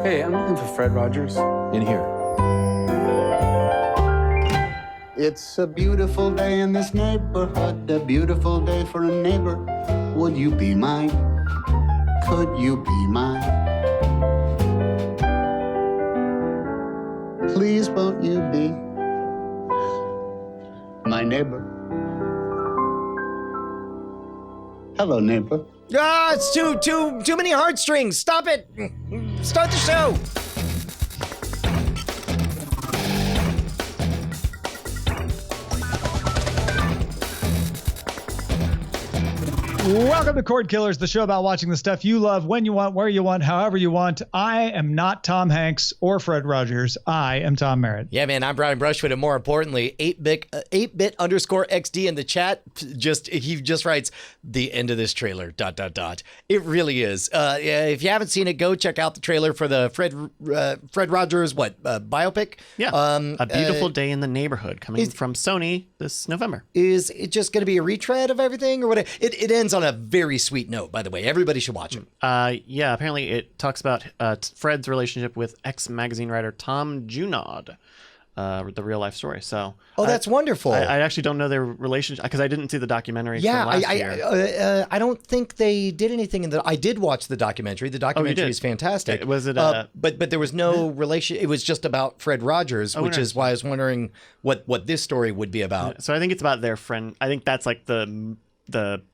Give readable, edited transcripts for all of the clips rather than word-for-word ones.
Hey, I'm looking for Fred Rogers. In here. It's a beautiful day in this neighborhood, a beautiful day for a neighbor. Would you be mine? Could you be mine? Please won't you be my neighbor? Hello, neighbor. Ah, it's too many heartstrings. Stop it. Start the show. Welcome to Cordkillers, the show about watching the stuff you love, when you want, where you want, however you want. I am not Tom Hanks or Fred Rogers. I am Tom Merritt. Yeah, man, I'm Brian Brushwood, and more importantly, 8bit_XD in the chat. He just writes the end of this trailer. ... It really is. If you haven't seen it, go check out the trailer for the Fred Rogers biopic. Yeah, A Beautiful Day in the Neighborhood coming from Sony this November. Is it just going to be a retread of everything, or what? It ends on a very sweet note, by the way. Everybody should watch it. Yeah, apparently it talks about Fred's relationship with ex-magazine writer Tom Junod, the real life story. So, that's wonderful. I actually don't know their relationship because I didn't see the documentary from last year. I don't think they did anything I did watch the documentary. The documentary is fantastic. Was it? But there was no relation. It was just about Fred Rogers, which is why I was wondering what this story would be about. So I think it's about their friend. I think that's like the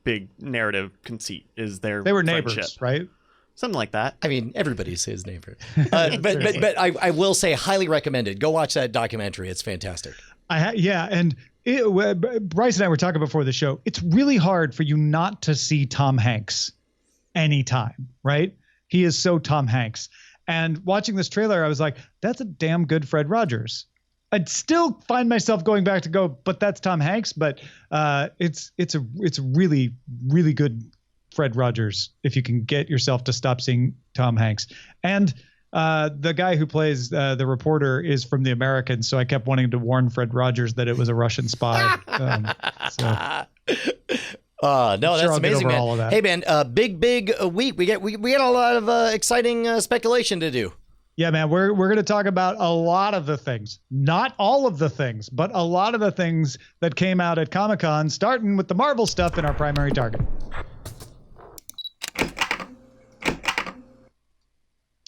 big narrative conceit is they were neighbors, right? Something like that. I mean, everybody's his neighbor. But I will say, highly recommended. Go watch that documentary. It's fantastic. And Bryce and I were talking before the show. It's really hard for you not to see Tom Hanks anytime, right? He is so Tom Hanks. And watching this trailer, I was like, that's a damn good Fred Rogers. I'd still find myself going back to go, but that's Tom Hanks. But it's really, really good Fred Rogers if you can get yourself to stop seeing Tom Hanks. And the guy who plays the reporter is from The Americans, so I kept wanting to warn Fred Rogers that it was a Russian spy. No, that's amazing, man. All of that. Hey, man, big week. We get a lot of exciting speculation to do. Yeah, man, we're going to talk about a lot of the things, not all of the things, but a lot of the things that came out at Comic-Con, starting with the Marvel stuff in our primary target.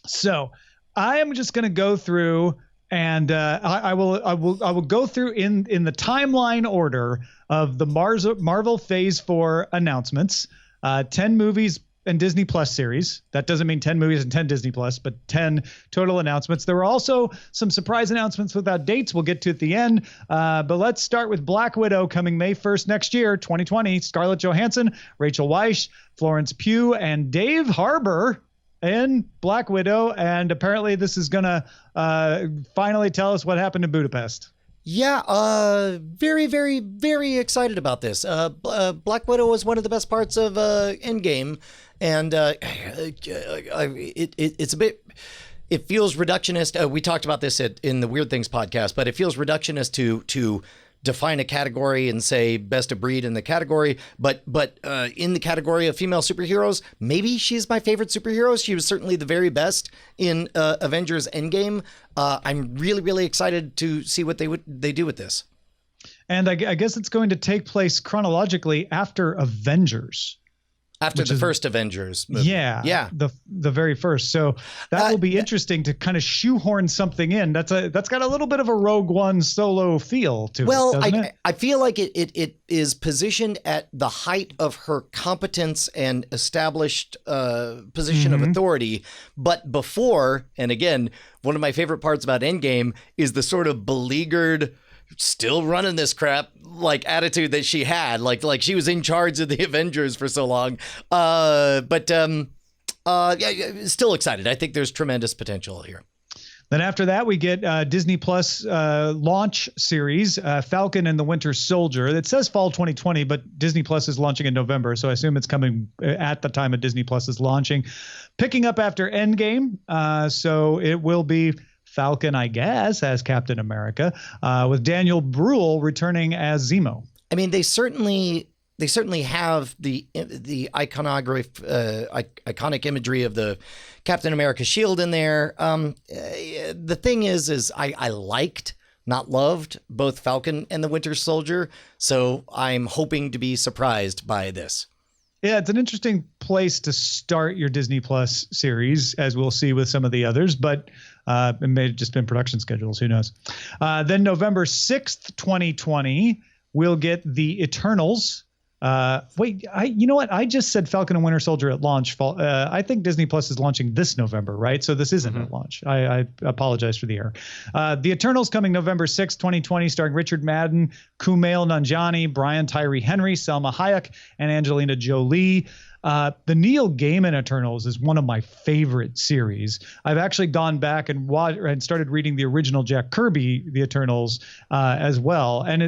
So I am just going to go through and I will go through in the timeline order of the Marvel Phase 4 announcements, 10 movies and Disney Plus series. That doesn't mean 10 movies and 10 Disney Plus, but 10 total announcements. There were also some surprise announcements without dates we'll get to at the end. But let's start with Black Widow coming May 1st next year, 2020. Scarlett Johansson, Rachel Weisz, Florence Pugh, and Dave Harbour in Black Widow. And apparently this is going to finally tell us what happened in Budapest. Yeah, very, very, very excited about this. Black Widow was one of the best parts of Endgame, and it's a bit. It feels reductionist. We talked about this in the Weird Things podcast, but it feels reductionist to define a category and say best of breed in the category, but in the category of female superheroes, maybe she's my favorite superhero. She was certainly the very best in Avengers Endgame. I'm really, really excited to see what they do with this. And I guess it's going to take place chronologically after Avengers. After the first Avengers movie. Yeah. The very first. So that will be interesting to kind of shoehorn something in. That's got a little bit of a Rogue One solo feel to it, doesn't it? I feel like it is positioned at the height of her competence and established position of authority. But before, and again, one of my favorite parts about Endgame is the sort of beleaguered, still running this crap like attitude that she had, like she was in charge of the Avengers for so long. Still excited. I think there's tremendous potential here. Then after that, we get Disney Plus launch series, Falcon and the Winter Soldier. It says fall 2020, but Disney Plus is launching in November, so I assume it's coming at the time of Disney Plus is launching. Picking up after Endgame, so it will be Falcon, I guess, as Captain America, with Daniel Bruhl returning as Zemo. I mean, they certainly they certainly have the iconic imagery of the Captain America shield in there. The thing is I liked, not loved, both Falcon and the Winter Soldier, so I'm hoping to be surprised by this. Yeah, it's an interesting place to start your Disney Plus series, as we'll see with some of the others, but it may have just been production schedules. Who knows? Then November 6th, 2020, we'll get the Eternals. You know what? I just said Falcon and Winter Soldier at launch. I think Disney Plus is launching this November, right? So this isn't at launch. I apologize for the error. The Eternals coming November 6th, 2020, starring Richard Madden, Kumail Nanjiani, Brian Tyree Henry, Selma Hayek, and Angelina Jolie. The Neil Gaiman Eternals is one of my favorite series. I've actually gone back and watched and started reading the original Jack Kirby, The Eternals, as well. And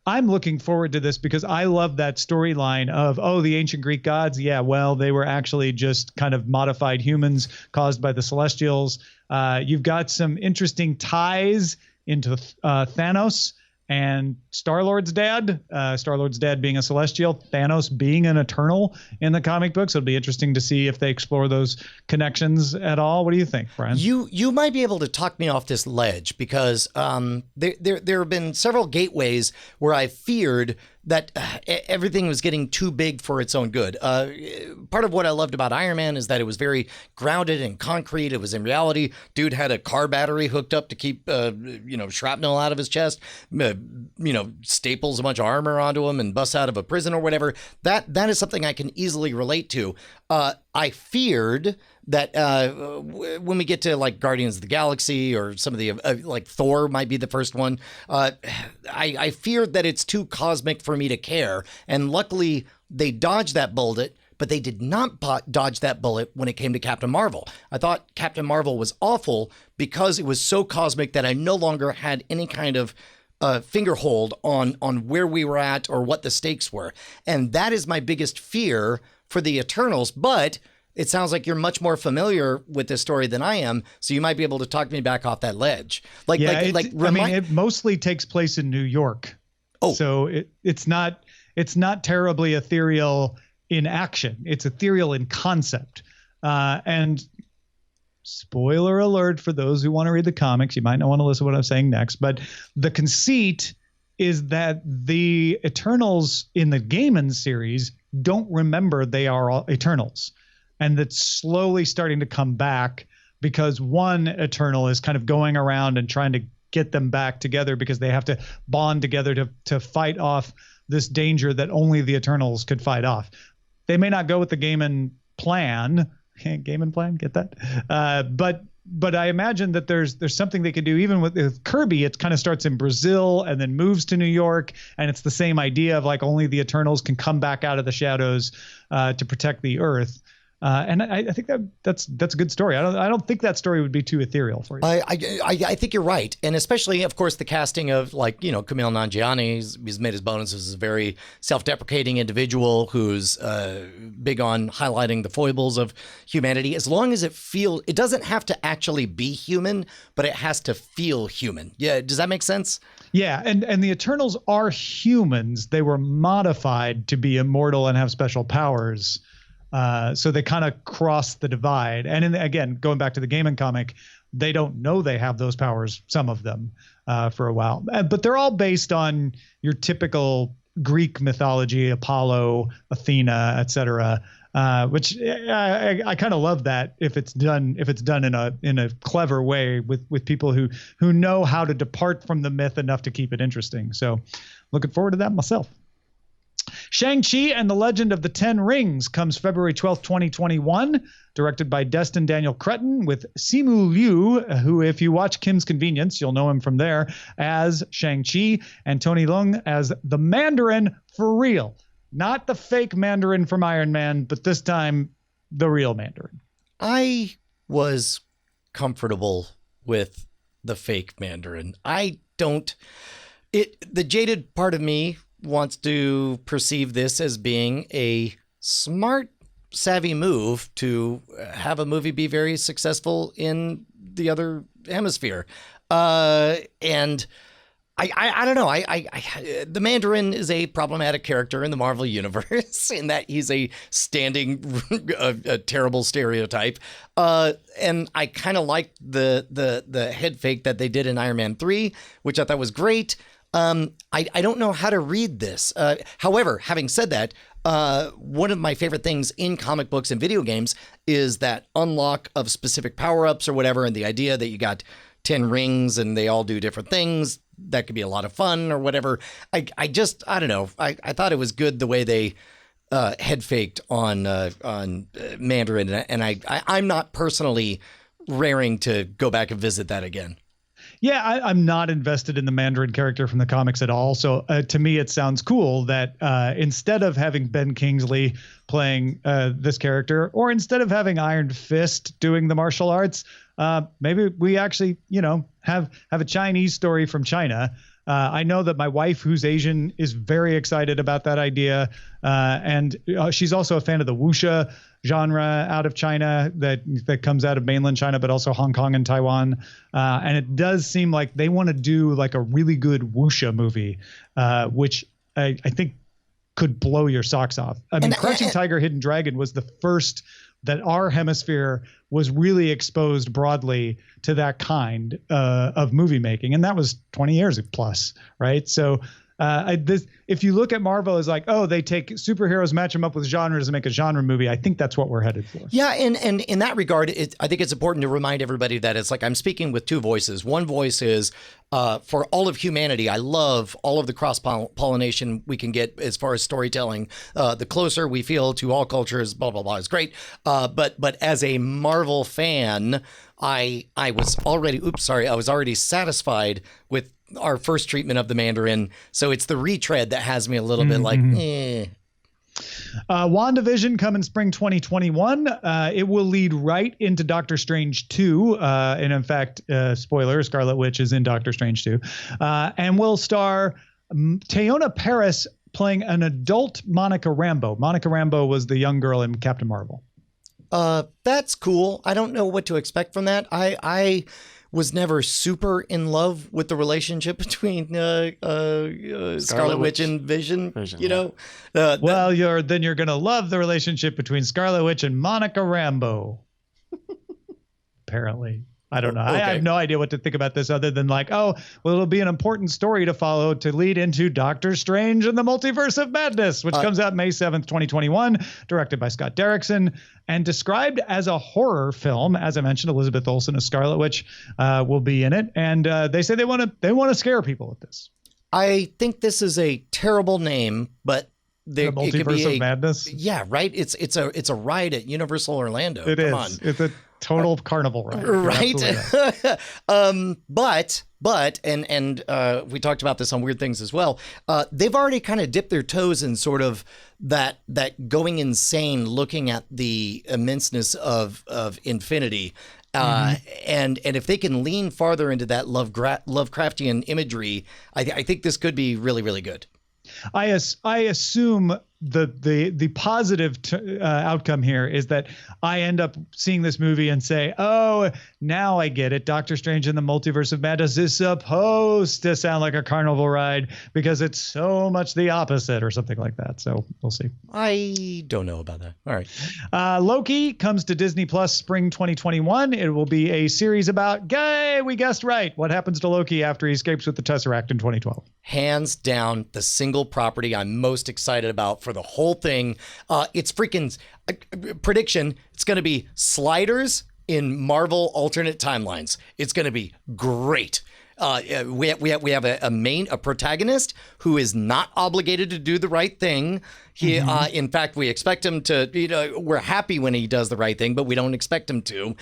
I'm looking forward to this because I love that storyline of, the ancient Greek gods. Yeah, well, they were actually just kind of modified humans caused by the Celestials. You've got some interesting ties into Thanos and Star-Lord's dad. Star-Lord's dad being a Celestial, Thanos being an Eternal in the comic books. It'll be interesting to see if they explore those connections at all. What do you think, Brian? You might be able to talk me off this ledge because there have been several gateways where I feared that everything was getting too big for its own good. Part of what I loved about Iron Man is that it was very grounded and concrete. It was in reality. Dude had a car battery hooked up to keep shrapnel out of his chest. Staples a bunch of armor onto him and busts out of a prison or whatever. That is something I can easily relate to. I feared that when we get to like Guardians of the Galaxy or some of the like Thor might be the first one, I feared that it's too cosmic for me to care. And luckily they dodged that bullet, but they did not dodge that bullet when it came to Captain Marvel. I thought Captain Marvel was awful because it was so cosmic that I no longer had any kind of finger hold on where we were at or what the stakes were. And that is my biggest fear for the Eternals. But it sounds like you're much more familiar with this story than I am, so you might be able to talk me back off that ledge. It mostly takes place in New York. Oh, so it's not terribly ethereal in action. It's ethereal in concept. And spoiler alert for those who want to read the comics, you might not want to listen to what I'm saying next, but the conceit is that the Eternals in the Gaiman series don't remember they are all Eternals. And that's slowly starting to come back because one Eternal is kind of going around and trying to get them back together because they have to bond together to fight off this danger that only the Eternals could fight off. They may not go with the Gaiman plan. Gaiman plan, get that? But I imagine that there's something they could do. Even with Kirby, it kind of starts in Brazil and then moves to New York, and it's the same idea of like only the Eternals can come back out of the shadows to protect the Earth. And I think that's a good story. I don't think that story would be too ethereal for you. I think you're right, and especially, of course, the casting of Kumail Nanjiani. He's made his bonus as a very self-deprecating individual who's big on highlighting the foibles of humanity. As long as it doesn't have to actually be human, but it has to feel human. Yeah, does that make sense? Yeah, and the Eternals are humans. They were modified to be immortal and have special powers. So they kind of cross the divide. And again, going back to the Gaiman comic, they don't know they have those powers, some of them, for a while. But they're all based on your typical Greek mythology, Apollo, Athena, etc. Which I kind of love that if it's done in a clever way with people who know how to depart from the myth enough to keep it interesting. So looking forward to that myself. Shang-Chi and the Legend of the Ten Rings comes February 12th, 2021, directed by Destin Daniel Cretton with Simu Liu, who, if you watch Kim's Convenience, you'll know him from there, as Shang-Chi, and Tony Leung as the Mandarin for real. Not the fake Mandarin from Iron Man, but this time the real Mandarin. I was comfortable with the fake Mandarin. The jaded part of me wants to perceive this as being a smart, savvy move to have a movie be very successful in the other hemisphere. And I don't know. The Mandarin is a problematic character in the Marvel universe in that he's a standing, a terrible stereotype. And I kind of liked the head fake that they did in Iron Man 3, which I thought was great. I don't know how to read this. However, having said that, one of my favorite things in comic books and video games is that unlock of specific power-ups or whatever, and the idea that you got 10 rings and they all do different things. That could be a lot of fun or whatever. I don't know. I thought it was good the way they head faked on Mandarin, and I'm not personally raring to go back and visit that again. Yeah, I'm not invested in the Mandarin character from the comics at all. So to me, it sounds cool that instead of having Ben Kingsley playing this character, or instead of having Iron Fist doing the martial arts, maybe we actually, have a Chinese story from China. I know that my wife, who's Asian, is very excited about that idea. And she's also a fan of the wuxia genre out of China that comes out of mainland China, but also Hong Kong and Taiwan. And it does seem like they want to do like a really good wuxia movie, which I think could blow your socks off. I mean, Crouching Tiger, Hidden Dragon was the first that our hemisphere was really exposed broadly to that kind of movie making. And that was 20 years plus, right? So if you look at Marvel as like, oh, they take superheroes, match them up with genres and make a genre movie, I think that's what we're headed for. Yeah, and in that regard, I think it's important to remind everybody that it's like I'm speaking with two voices. One voice is for all of humanity. I love all of the cross-pollination we can get as far as storytelling. The closer we feel to all cultures, blah, blah, blah, is great. But as a Marvel fan, I was already satisfied with our first treatment of the Mandarin. So it's the retread that has me a little bit like, eh. WandaVision coming spring 2021. It will lead right into Doctor Strange 2. And in fact, spoiler, Scarlet Witch is in Doctor Strange 2. And will star Teyonah Parris playing an adult Monica Rambeau. Monica Rambeau was the young girl in Captain Marvel. That's cool. I don't know what to expect from that. I was never super in love with the relationship between Scarlet Witch and Vision. Well, you're going to love the relationship between Scarlet Witch and Monica Rambeau. Apparently. I don't know. Okay. I have no idea what to think about this other than like, oh, well, it'll be an important story to follow to lead into Doctor Strange and the Multiverse of Madness, which comes out May 7th, 2021, directed by Scott Derrickson and described as a horror film. As I mentioned, Elizabeth Olsen as Scarlet Witch will be in it. And they say they want to scare people with this. I think this is a terrible name, but the Multiverse of Madness. Yeah, right. It's a ride at Universal Orlando. Come on. It's a total carnival ride. Right. But we talked about this on Weird Things as well. They've already kind of dipped their toes in sort of that going insane, looking at the immenseness of infinity. And if they can lean farther into that Lovecraftian imagery, I think this could be really, really good. I assume the positive outcome here is that I end up seeing this movie and say, oh, now I get it. Doctor Strange and the Multiverse of Madness is supposed to sound like a carnival ride because it's so much the opposite or something like that. So we'll see. I don't know about that. All right. Loki comes to Disney Plus spring 2021. It will be a series about, we guessed right, what happens to Loki after he escapes with the Tesseract in 2012. Hands down, the single property I'm most excited about for the whole thing. It's freaking prediction. It's going to be Sliders in Marvel alternate timelines. It's going to be great. We have a protagonist who is not obligated to do the right thing. He, in fact, we expect him to. We're happy when he does the right thing, but we don't expect him to.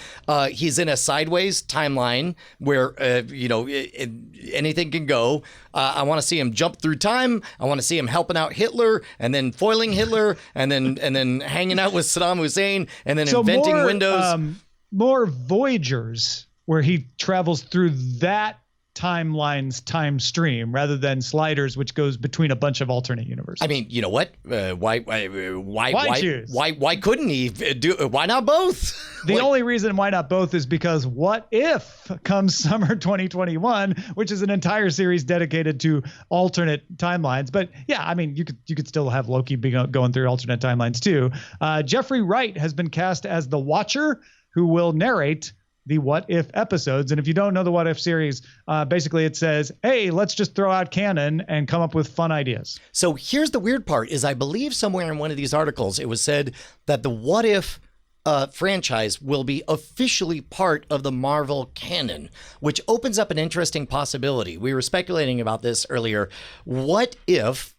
He's in a sideways timeline where anything can go. I want to see him jump through time. I want to see him helping out Hitler and then foiling Hitler and then hanging out with Saddam Hussein and then inventing windows. More Voyagers, where he travels through that timelines time stream rather than sliders, which goes between a bunch of alternate universes. I mean, you know what? Why choose? Why couldn't he do? Why not both? The only reason why not both is because What If comes summer 2021, which is an entire series dedicated to alternate timelines. But yeah, I mean, you could still have Loki going through alternate timelines too. Jeffrey Wright has been cast as the Watcher, who will narrate the What If episodes. And if you don't know the What If series, basically it says, hey, let's just throw out canon and come up with fun ideas. So here's the weird part is I believe somewhere in one of these articles, it was said that the What If franchise will be officially part of the Marvel canon, which opens up an interesting possibility. We were speculating about this earlier. What if ...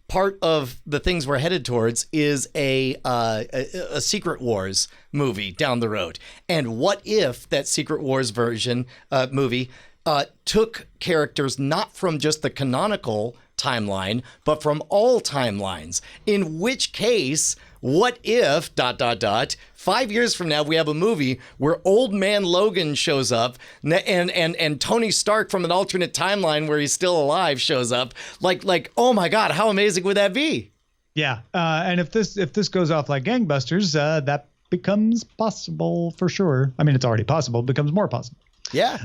part of the things we're headed towards is a Secret Wars movie down the road. And what if that Secret Wars version movie took characters not from just the canonical timeline, but from all timelines? In which case, what if ... 5 years from now we have a movie where Old Man Logan shows up and Tony Stark from an alternate timeline where he's still alive shows up? Like oh my God, how amazing would that be? Yeah, and if this goes off like gangbusters, that becomes possible for sure. I mean, it's already possible, becomes more possible. Yeah.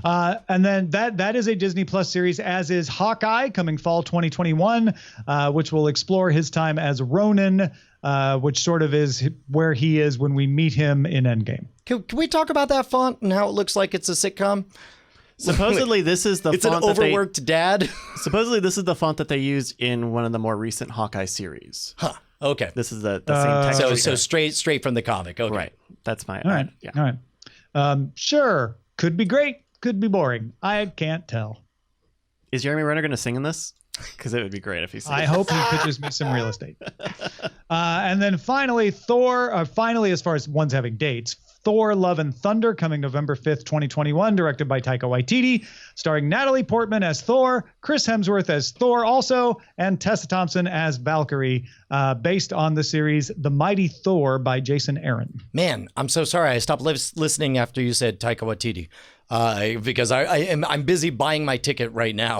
And then that is a Disney Plus series, as is Hawkeye, coming fall 2021, which will explore his time as Ronin, which sort of is where he is when we meet him in Endgame. Can we talk about that font and how it looks like it's a sitcom? Supposedly, this is the it's font an overworked dad. Supposedly, this is the font that they used in one of the more recent Hawkeye series. Huh. Okay. This is the same text. So straight from the comic. Okay. Right. That's my. All right. Yeah. All right. Sure. Could be great. Could be boring. I can't tell. Is Jeremy Renner going to sing in this? Because it would be great if he sang. I hope he pitches me some real estate. And then finally, Thor. Finally, as far as ones having dates, Thor: Love and Thunder, coming November 5th, 2021, directed by Taika Waititi, starring Natalie Portman as Thor, Chris Hemsworth as Thor also, and Tessa Thompson as Valkyrie, based on the series The Mighty Thor by Jason Aaron. Man, I'm so sorry. I stopped listening after you said Taika Waititi. Because I'm busy buying my ticket right now.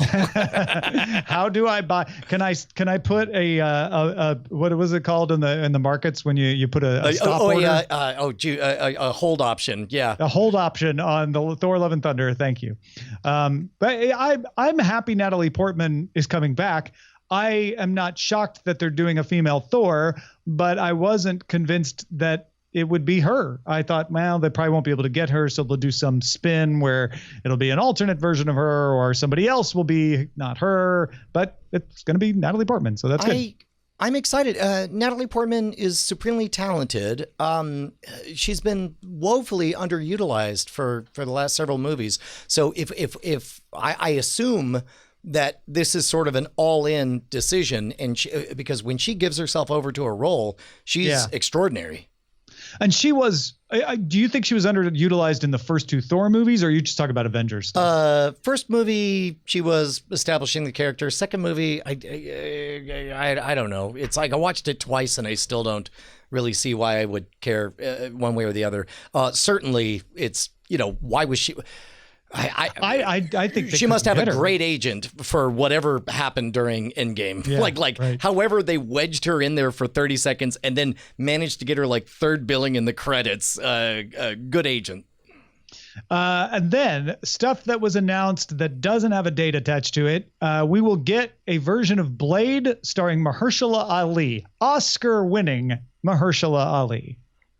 How do I buy? Can I put a what was it called in the markets when you put a stop order? A hold option. Yeah, a hold option on the Thor: Love and Thunder. Thank you. But I'm happy Natalie Portman is coming back. I am not shocked that they're doing a female Thor, but I wasn't convinced that it would be her. I thought, well, they probably won't be able to get her, so they'll do some spin where it'll be an alternate version of her, or somebody else will be not her, but it's going to be Natalie Portman, so that's good. I'm excited. Natalie Portman is supremely talented. She's been woefully underutilized for the last several movies. So if I assume that this is sort of an all-in decision, and because when she gives herself over to a role, she's extraordinary. And she was, do you think she was underutilized in the first two Thor movies, or are you just talking about Avengers stuff? First movie, she was establishing the character. Second movie, I don't know. It's like I watched it twice and I still don't really see why I would care one way or the other. Certainly it's, why was she... I think she must have a great agent for whatever happened during Endgame. Yeah, right. However they wedged her in there for 30 seconds and then managed to get her like third billing in the credits. Good agent. And then stuff that was announced that doesn't have a date attached to it. We will get a version of Blade starring Mahershala Ali, Oscar-winning Mahershala Ali.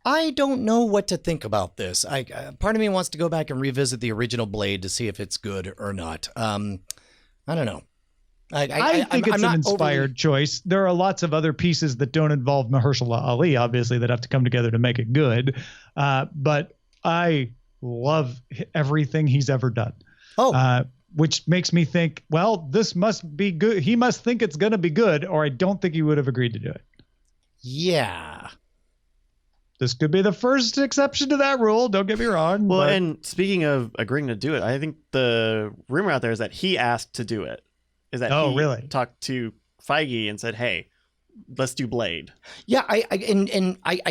I don't know what to think about this. Part of me wants to go back and revisit the original Blade to see if it's good or not. I don't know. I think it's an inspired choice. There are lots of other pieces that don't involve Mahershala Ali, obviously, that have to come together to make it good. But I love everything he's ever done. Which makes me think, well, this must be good. He must think it's going to be good, or I don't think he would have agreed to do it. Yeah. This could be the first exception to that rule. Don't get me wrong. Well, and speaking of agreeing to do it, I think the rumor out there is that he asked to do it. Is that he really talked to Feige and said, "Hey, let's do Blade." Yeah, I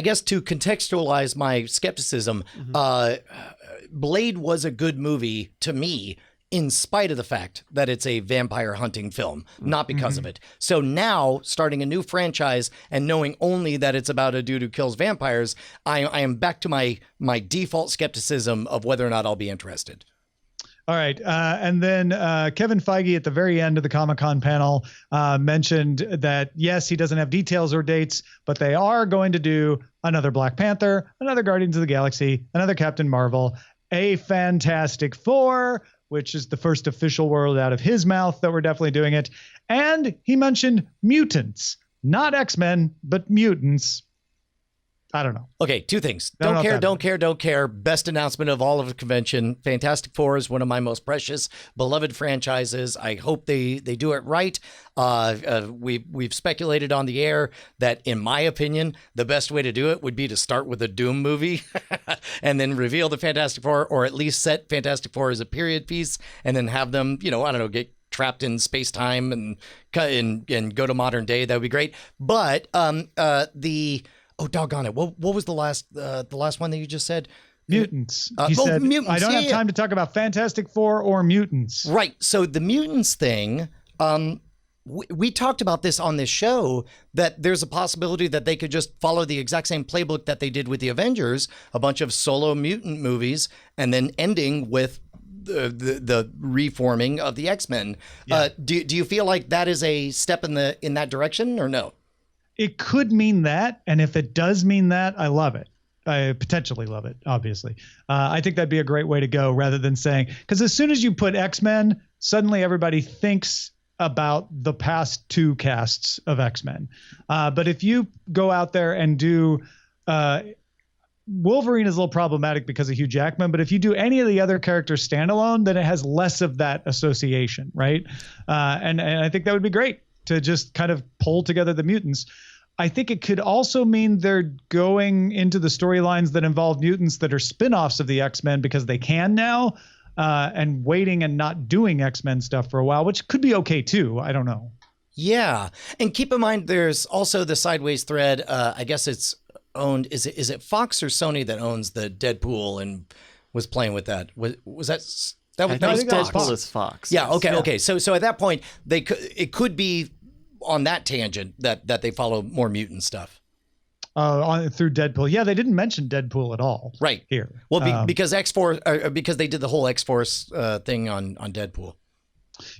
guess to contextualize my skepticism, Blade was a good movie to me, in spite of the fact that it's a vampire hunting film, not because of it. So now, starting a new franchise and knowing only that it's about a dude who kills vampires, I am back to my default skepticism of whether or not I'll be interested. All right. And then Kevin Feige at the very end of the Comic-Con panel mentioned that, yes, he doesn't have details or dates, but they are going to do another Black Panther, another Guardians of the Galaxy, another Captain Marvel, a Fantastic Four, which is the first official word out of his mouth that we're definitely doing it. And he mentioned mutants, not X-Men, but mutants. I don't know. Okay, two things. Don't care. Best announcement of all of the convention. Fantastic Four is one of my most precious, beloved franchises. I hope they do it right. We've speculated on the air that, in my opinion, the best way to do it would be to start with a Doom movie and then reveal the Fantastic Four, or at least set Fantastic Four as a period piece, and then have them, get trapped in space-time and go to modern day. That would be great. But oh, doggone it. What was the last one that you just said? Mutants. He said, mutants. I don't have time to talk about Fantastic Four or mutants. Right. So the mutants thing, we talked about this on this show, that there's a possibility that they could just follow the exact same playbook that they did with the Avengers, a bunch of solo mutant movies, and then ending with the reforming of the X-Men. Yeah. Do you feel like that is a step in that direction, or no? It could mean that, and if it does mean that, I love it. I potentially love it, obviously. I think that'd be a great way to go, rather than saying, because as soon as you put X-Men, suddenly everybody thinks about the past two casts of X-Men. But if you go out there and do Wolverine is a little problematic because of Hugh Jackman, but if you do any of the other characters standalone, then it has less of that association, right? And I think that would be great, to just kind of pull together the mutants. I think it could also mean they're going into the storylines that involve mutants that are spin-offs of the X-Men, because they can now, and waiting and not doing X-Men stuff for a while, which could be okay too. I don't know. Yeah. And keep in mind, there's also the Sideways thread. I guess it's owned. Is it Fox or Sony that owns the Deadpool and was playing with that? Was that... That was Deadpool is Fox. Yeah. Okay. So at that point, it could be on that tangent that they follow more mutant stuff. Through Deadpool. Yeah, they didn't mention Deadpool at all. Right here. Well, because X-Force, because they did the whole X-Force thing on Deadpool.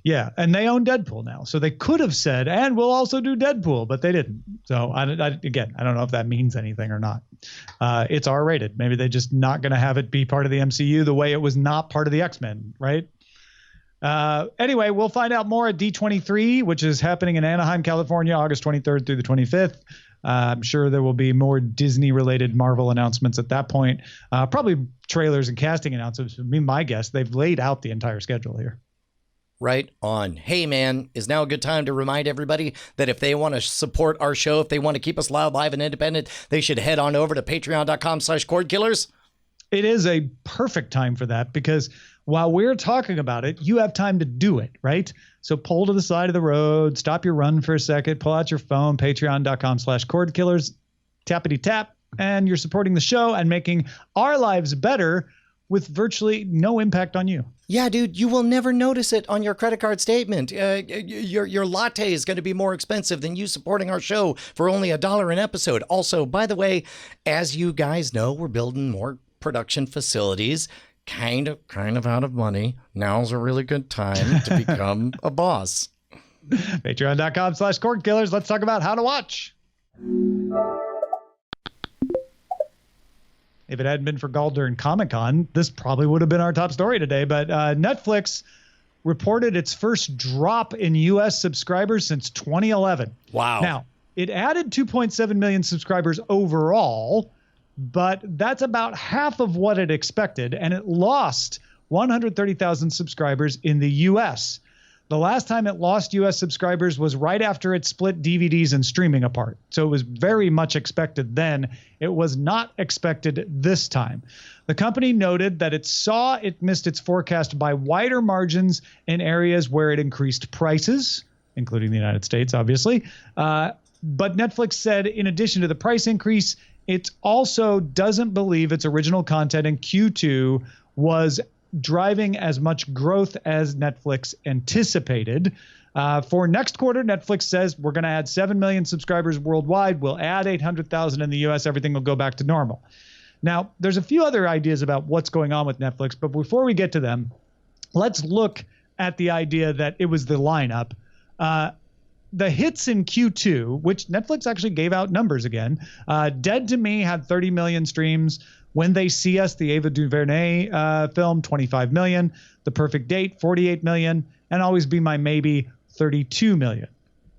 Yeah, and they own Deadpool now, so they could have said, and we'll also do Deadpool, but they didn't. So I don't know if that means anything or not. It's R-rated. Maybe they're just not going to have it be part of the MCU the way it was not part of the X-Men, right? Anyway, we'll find out more at D23, which is happening in Anaheim, California, August 23rd through the 25th. I'm sure there will be more Disney-related Marvel announcements at that point. Probably trailers and casting announcements would be my guess. They've laid out the entire schedule here. Right on. Hey, man, is now a good time to remind everybody that if they want to support our show, if they want to keep us loud, live, and independent, they should head on over to patreon.com/Cordkillers. It is a perfect time for that, because while we're talking about it, you have time to do it, right? So pull to the side of the road, stop your run for a second, pull out your phone, patreon.com/Cordkillers, tappity tap, and you're supporting the show and making our lives better with virtually no impact on you. Yeah, dude, you will never notice it on your credit card statement. Your latte is going to be more expensive than you supporting our show for only $1 an episode. Also, by the way, as you guys know, we're building more production facilities, kind of out of money. Now's a really good time to become a boss. Patreon.com/Cordkillers. Let's talk about how to watch. If it hadn't been for Gall during Comic-Con, this probably would have been our top story today. But Netflix reported its first drop in U.S. subscribers since 2011. Wow. Now, it added 2.7 million subscribers overall, but that's about half of what it expected, and it lost 130,000 subscribers in the U.S. The last time it lost U.S. subscribers was right after it split DVDs and streaming apart. So it was very much expected then. It was not expected this time. The company noted that it saw it missed its forecast by wider margins in areas where it increased prices, including the United States, obviously. But Netflix said, in addition to the price increase, it also doesn't believe its original content in Q2 was driving as much growth as Netflix anticipated. For next quarter, Netflix says we're going to add 7 million subscribers worldwide. We'll add 800,000 in the US. Everything will go back to normal. Now, there's a few other ideas about what's going on with Netflix, but before we get to them, let's look at the idea that it was the lineup. The hits in Q2, which Netflix actually gave out numbers again. Dead to Me had 30 million streams. When They See Us, the Ava DuVernay film, 25 million. The Perfect Date, 48 million. And Always Be My Maybe, 32 million.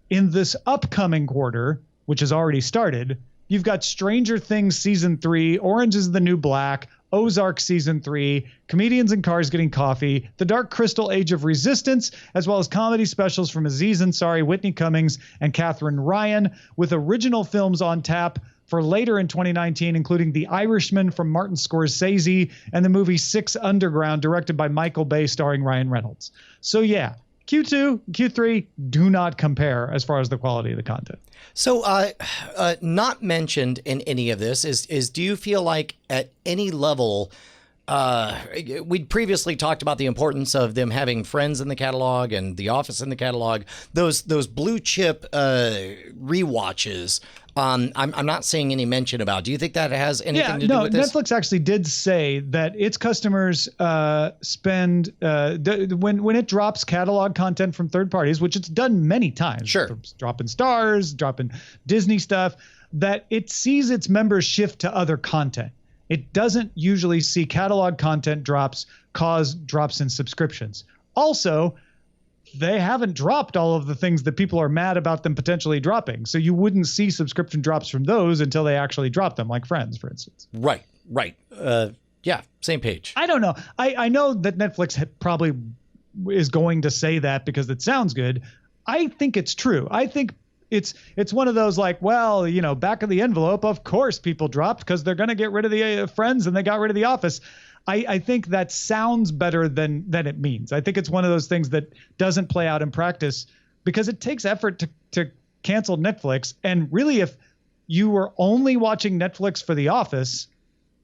In this upcoming quarter, which has already started, you've got Stranger Things Season 3, Orange is the New Black, Ozark Season 3, Comedians in Cars Getting Coffee, The Dark Crystal Age of Resistance, as well as comedy specials from Aziz Ansari, Whitney Cummings, and Katherine Ryan, with original films on tap for later in 2019, including The Irishman from Martin Scorsese and the movie Six Underground, directed by Michael Bay, starring Ryan Reynolds. So yeah, Q2, Q3 do not compare as far as the quality of the content. So not mentioned in any of this is do you feel like at any level, we'd previously talked about the importance of them having Friends in the catalog and The Office in the catalog, those blue chip rewatches. I'm not seeing any mention about. Do you think that has anything to do with this? Netflix actually did say that its customers spend when it drops catalog content from third parties, which it's done many times. Sure, dropping Stars, dropping Disney stuff, that it sees its members shift to other content. It doesn't usually see catalog content drops cause drops in subscriptions. Also, they haven't dropped all of the things that people are mad about them potentially dropping. So you wouldn't see subscription drops from those until they actually drop them, like Friends, for instance. Right. Yeah, same page. I don't know. I know that Netflix probably is going to say that because it sounds good. I think it's true. I think it's one of those like, well, back of the envelope, of course people dropped because they're going to get rid of the Friends and they got rid of The Office. I think that sounds better than it means. I think it's one of those things that doesn't play out in practice because it takes effort to cancel Netflix. And really, if you were only watching Netflix for The Office,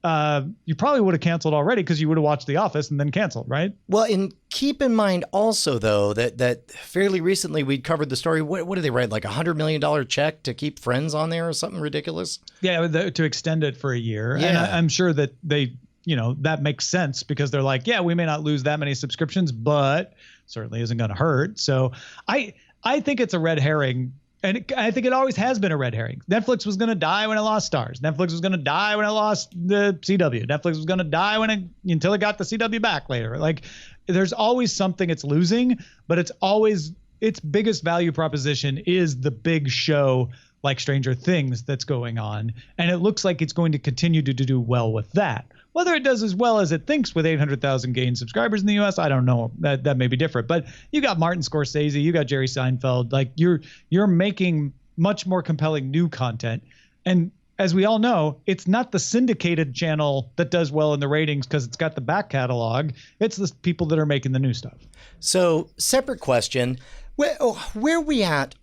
you probably would have canceled already because you would have watched The Office and then canceled, right? Well, and keep in mind also, though, that fairly recently we'd covered the story. What did they write? Like $100 million check to keep Friends on there or something ridiculous? Yeah, to extend it for a year. Yeah. And I'm sure that they... that makes sense because they're like, yeah, we may not lose that many subscriptions, but certainly isn't going to hurt. So I think it's a red herring. And I think it always has been a red herring. Netflix was going to die when it lost Stars. Netflix was going to die when it lost the CW. Netflix was going to die until it got the CW back later. Like there's always something it's losing, but it's always its biggest value proposition is the big show like Stranger Things that's going on. And it looks like it's going to continue to do well with that. Whether it does as well as it thinks with 800,000 gained subscribers in the U.S., I don't know. That may be different. But you got Martin Scorsese, you got Jerry Seinfeld. Like you're making much more compelling new content. And as we all know, it's not the syndicated channel that does well in the ratings because it's got the back catalog. It's the people that are making the new stuff. So, separate question. Where are we at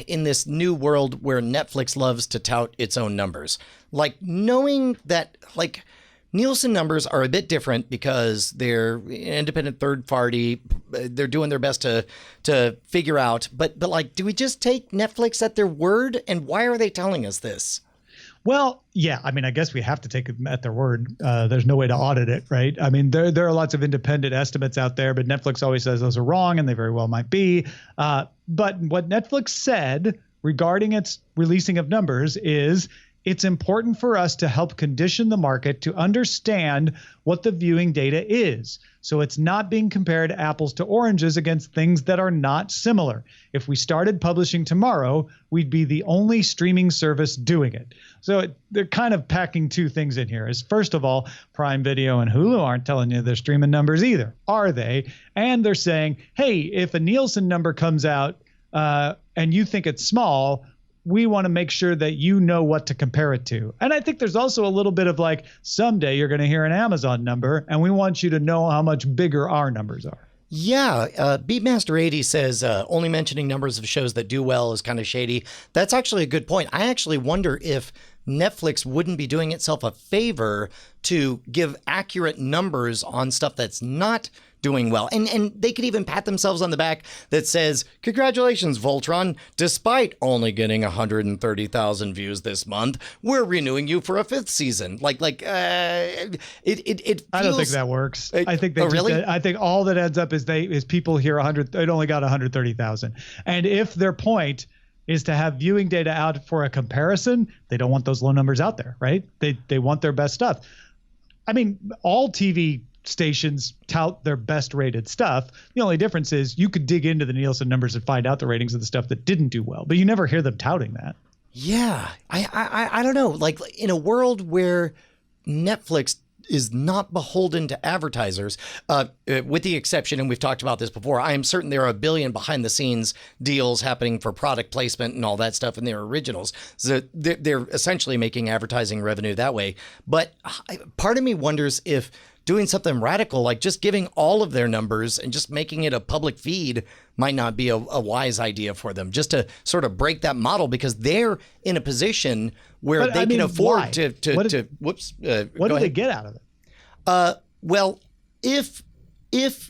in this new world where Netflix loves to tout its own numbers? Like knowing that, like... Nielsen numbers are a bit different because they're independent third party. They're doing their best to figure out. But like, do we just take Netflix at their word? And why are they telling us this? Well, yeah. I mean, I guess we have to take them at their word. There's no way to audit it, right? I mean, there are lots of independent estimates out there, but Netflix always says those are wrong, and they very well might be. But what Netflix said regarding its releasing of numbers is, it's important for us to help condition the market to understand what the viewing data is. So it's not being compared apples to oranges against things that are not similar. If we started publishing tomorrow, we'd be the only streaming service doing it. So they're kind of packing two things in here. Is first of all, Prime Video and Hulu aren't telling you their streaming numbers either, are they? And they're saying, hey, if a Nielsen number comes out and you think it's small, we want to make sure that you know what to compare it to. And I think there's also a little bit of like, someday you're going to hear an Amazon number, and we want you to know how much bigger our numbers are. Yeah. Beatmaster80 says only mentioning numbers of shows that do well is kind of shady. That's actually a good point. I actually wonder if Netflix wouldn't be doing itself a favor to give accurate numbers on stuff that's not doing well. And they could even pat themselves on the back that says, congratulations, Voltron. Despite only getting 130,000 views this month, we're renewing you for a 5th season. It feels, I don't think that works. I think really? I think all that ends up is people hear 100. It only got 130,000. And if their point is to have viewing data out for a comparison, they don't want those low numbers out there, right? They want their best stuff. I mean, all TV stations tout their best rated stuff. The only difference is you could dig into the Nielsen numbers and find out the ratings of the stuff that didn't do well, but you never hear them touting that. Yeah. I don't know. Like in a world where Netflix is not beholden to advertisers, with the exception, and we've talked about this before, I am certain there are a billion behind the scenes deals happening for product placement and all that stuff in their originals. So they're essentially making advertising revenue that way. But part of me wonders if doing something radical, like just giving all of their numbers and just making it a public feed, might not be a wise idea for them, just to sort of break that model, because they're in a position where they can afford to whoops. What do they get out of it? Well, if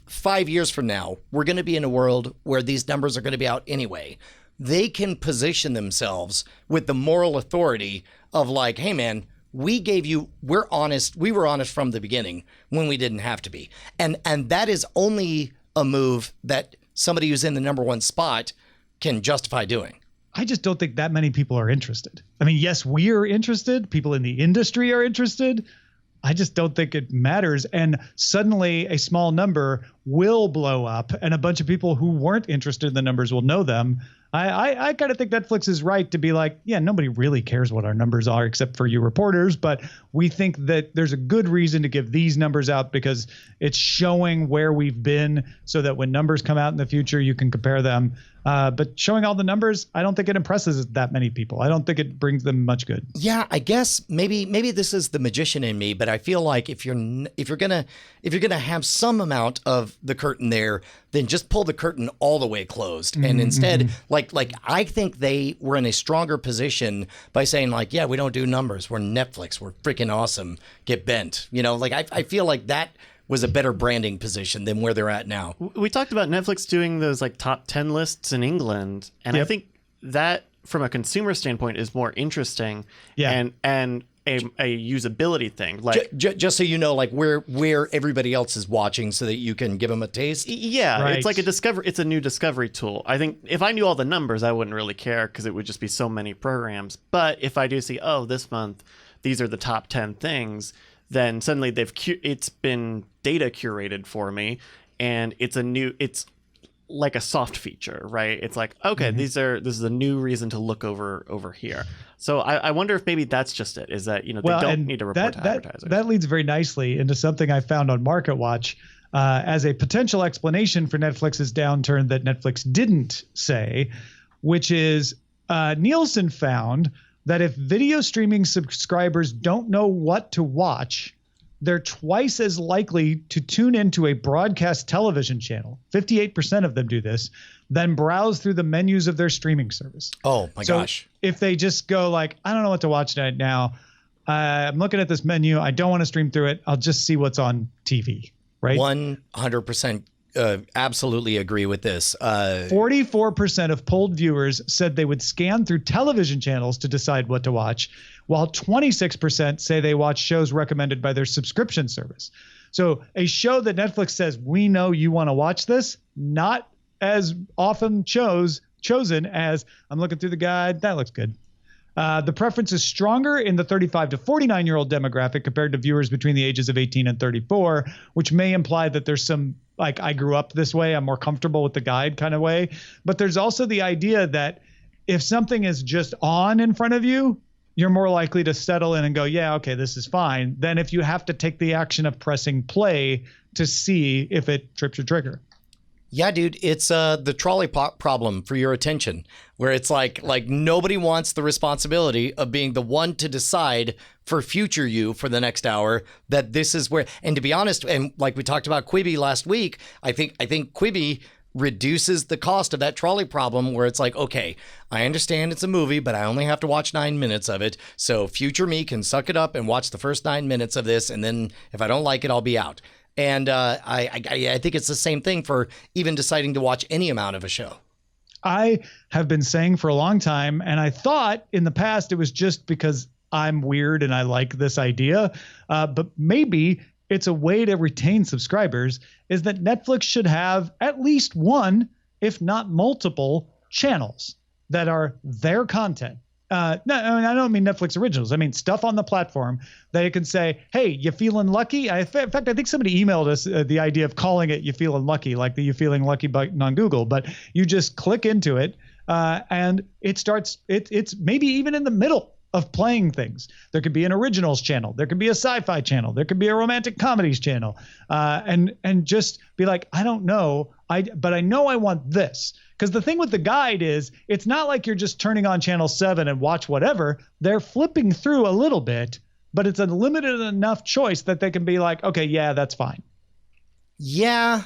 5 years from now, we're going to be in a world where these numbers are going to be out anyway, they can position themselves with the moral authority of like, hey man, we were honest from the beginning when we didn't have to be. And that is only a move that somebody who's in the number one spot can justify doing. I just don't think that many people are interested. I mean, yes, we are interested. People in the industry are interested. I just don't think it matters. And suddenly a small number will blow up and a bunch of people who weren't interested in the numbers will know them. I kind of think Netflix is right to be like, yeah, nobody really cares what our numbers are except for you reporters, but we think that there's a good reason to give these numbers out because it's showing where we've been so that when numbers come out in the future, you can compare them. But showing all the numbers, I don't think it impresses that many people. I don't think it brings them much good. Yeah, I guess maybe this is the magician in me, but I feel like if you're gonna have some amount of the curtain there, then just pull the curtain all the way closed. And instead, like I think they were in a stronger position by saying like, yeah, we don't do numbers. We're Netflix. We're freaking awesome. Get bent. You know, like I feel like that was a better branding position than where they're at now. We talked about Netflix doing those like top 10 lists in England. And I think that from a consumer standpoint is more interesting. Yeah. And a usability thing, like just so you know, like where everybody else is watching, so that you can give them a taste. Yeah, right. It's like it's a new discovery tool. I think if I knew all the numbers, I wouldn't really care because it would just be so many programs. But if I do see, oh, this month these are the top 10 things, then suddenly it's been data curated for me, and it's like a soft feature, right? It's like, okay, this is a new reason to look over here. So I wonder if maybe that's just it, is that, they don't need to report to advertisers. That leads very nicely into something I found on MarketWatch as a potential explanation for Netflix's downturn that Netflix didn't say, which is Nielsen found that if video streaming subscribers don't know what to watch, they're twice as likely to tune into a broadcast television channel, 58% of them do this, than browse through the menus of their streaming service. Oh my gosh. If they just go like, I don't know what to watch right now. I'm looking at this menu. I don't want to stream through it. I'll just see what's on TV, right? 100% absolutely agree with this. 44% of polled viewers said they would scan through television channels to decide what to watch, while 26% say they watch shows recommended by their subscription service. So a show that Netflix says, we know you want to watch this, not as often chosen as I'm looking through the guide. That looks good. The preference is stronger in the 35 to 49-year-old demographic compared to viewers between the ages of 18 and 34, which may imply that there's some, like, I grew up this way, I'm more comfortable with the guide kind of way. But there's also the idea that if something is just on in front of you, you're more likely to settle in and go, yeah, okay, this is fine, than if you have to take the action of pressing play to see if it trips your trigger. Yeah, dude, it's the trolley problem for your attention, where it's like nobody wants the responsibility of being the one to decide for future you for the next hour that this is where. And to be honest, and like we talked about Quibi last week, I think Quibi reduces the cost of that trolley problem where it's like, okay, I understand it's a movie, but I only have to watch 9 minutes of it. So future me can suck it up and watch the first 9 minutes of this. And then if I don't like it, I'll be out. And I think it's the same thing for even deciding to watch any amount of a show. I have been saying for a long time, and I thought in the past it was just because I'm weird and I like this idea, but maybe it's a way to retain subscribers, is that Netflix should have at least one, if not multiple, channels that are their content. No, I don't mean Netflix originals. I mean stuff on the platform that you can say, hey, you feeling lucky? In fact, I think somebody emailed us the idea of calling it You Feeling Lucky, like the You Feeling Lucky button on Google. But you just click into it and it starts, it's maybe even in the middle of playing things. There could be an originals channel. There could be a sci-fi channel. There could be a romantic comedies channel. And just be like, I don't know. But I know I want this. Because the thing with the guide is it's not like you're just turning on channel 7 and watch whatever. They're flipping through a little bit, but it's a limited enough choice that they can be like, okay, yeah, that's fine. Yeah.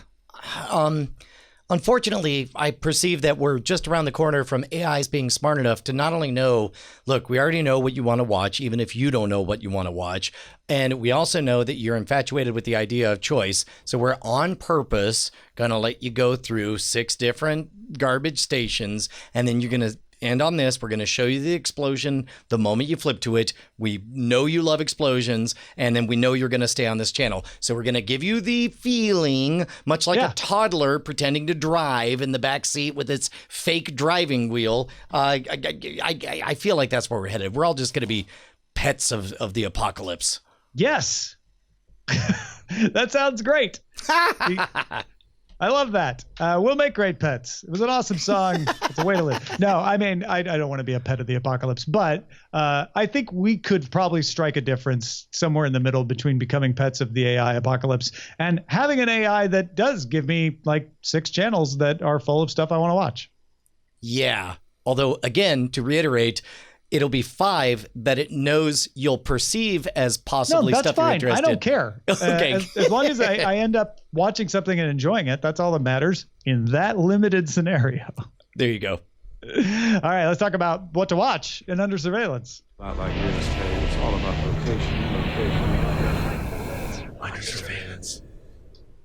Unfortunately, I perceive that we're just around the corner from AIs being smart enough to not only know, look, we already know what you want to watch, even if you don't know what you want to watch. And we also know that you're infatuated with the idea of choice. So we're on purpose going to let you go through 6 different garbage stations. And then you're going to end on this. We're going to show you the explosion the moment you flip to it. We know you love explosions, and then we know you're going to stay on this channel. So we're going to give you the feeling, much like a toddler pretending to drive in the back seat with its fake driving wheel. I feel like that's where we're headed. We're all just going to be pets of the apocalypse. Yes. That sounds great. I love that. We'll make great pets. It was an awesome song. It's a way to live. No, I mean, I don't want to be a pet of the apocalypse, but I think we could probably strike a difference somewhere in the middle between becoming pets of the AI apocalypse and having an AI that does give me like 6 channels that are full of stuff I want to watch. Yeah. Although, again, to reiterate, it'll be 5 that it knows you'll perceive as possibly stuff fine. you're interested in. I don't care. Okay. As long as I end up watching something and enjoying it, that's all that matters in that limited scenario. There you go. All right, let's talk about what to watch in Under Surveillance. Not like this, Terry. It's all about location. Under surveillance.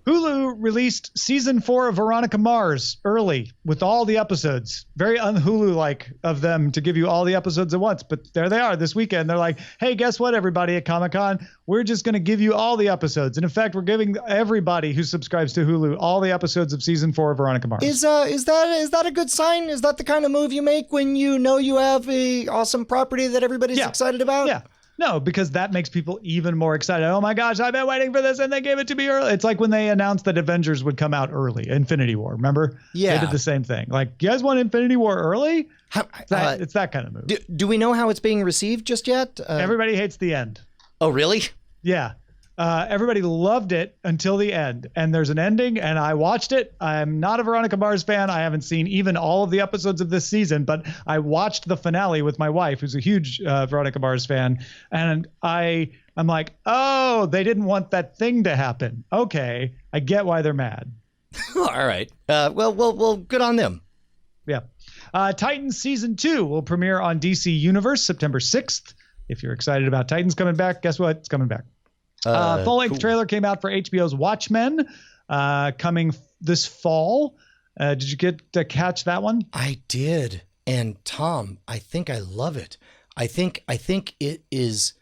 Hulu released season 4 of Veronica Mars early with all the episodes. Very un-Hulu-like of them to give you all the episodes at once. But there they are this weekend. They're like, hey, guess what, everybody at Comic-Con? We're just going to give you all the episodes. And in fact, we're giving everybody who subscribes to Hulu all the episodes of season 4 of Veronica Mars. Is that a good sign? Is that the kind of move you make when you know you have a awesome property that everybody's excited about? Yeah. No, because that makes people even more excited. Oh my gosh, I've been waiting for this and they gave it to me early. It's like when they announced that Avengers would come out early, Infinity War, remember? Yeah. They did the same thing. Like, you guys want Infinity War early? It's that kind of move. Do we know how it's being received just yet? Everybody hates the end. Oh, really? Yeah. Everybody loved it until the end. And there's an ending, and I watched it. I'm not a Veronica Mars fan. I haven't seen even all of the episodes of this season, but I watched the finale with my wife, who's a huge Veronica Mars fan. And I'm like, oh, they didn't want that thing to happen. Okay, I get why they're mad. All right. Well, good on them. Yeah. Titans Season 2 will premiere on DC Universe September 6th. If you're excited about Titans coming back, guess what? It's coming back. Full-length trailer came out for HBO's Watchmen, coming this fall. Did you get to catch that one? I did. And Tom, I think I love it. I think it is.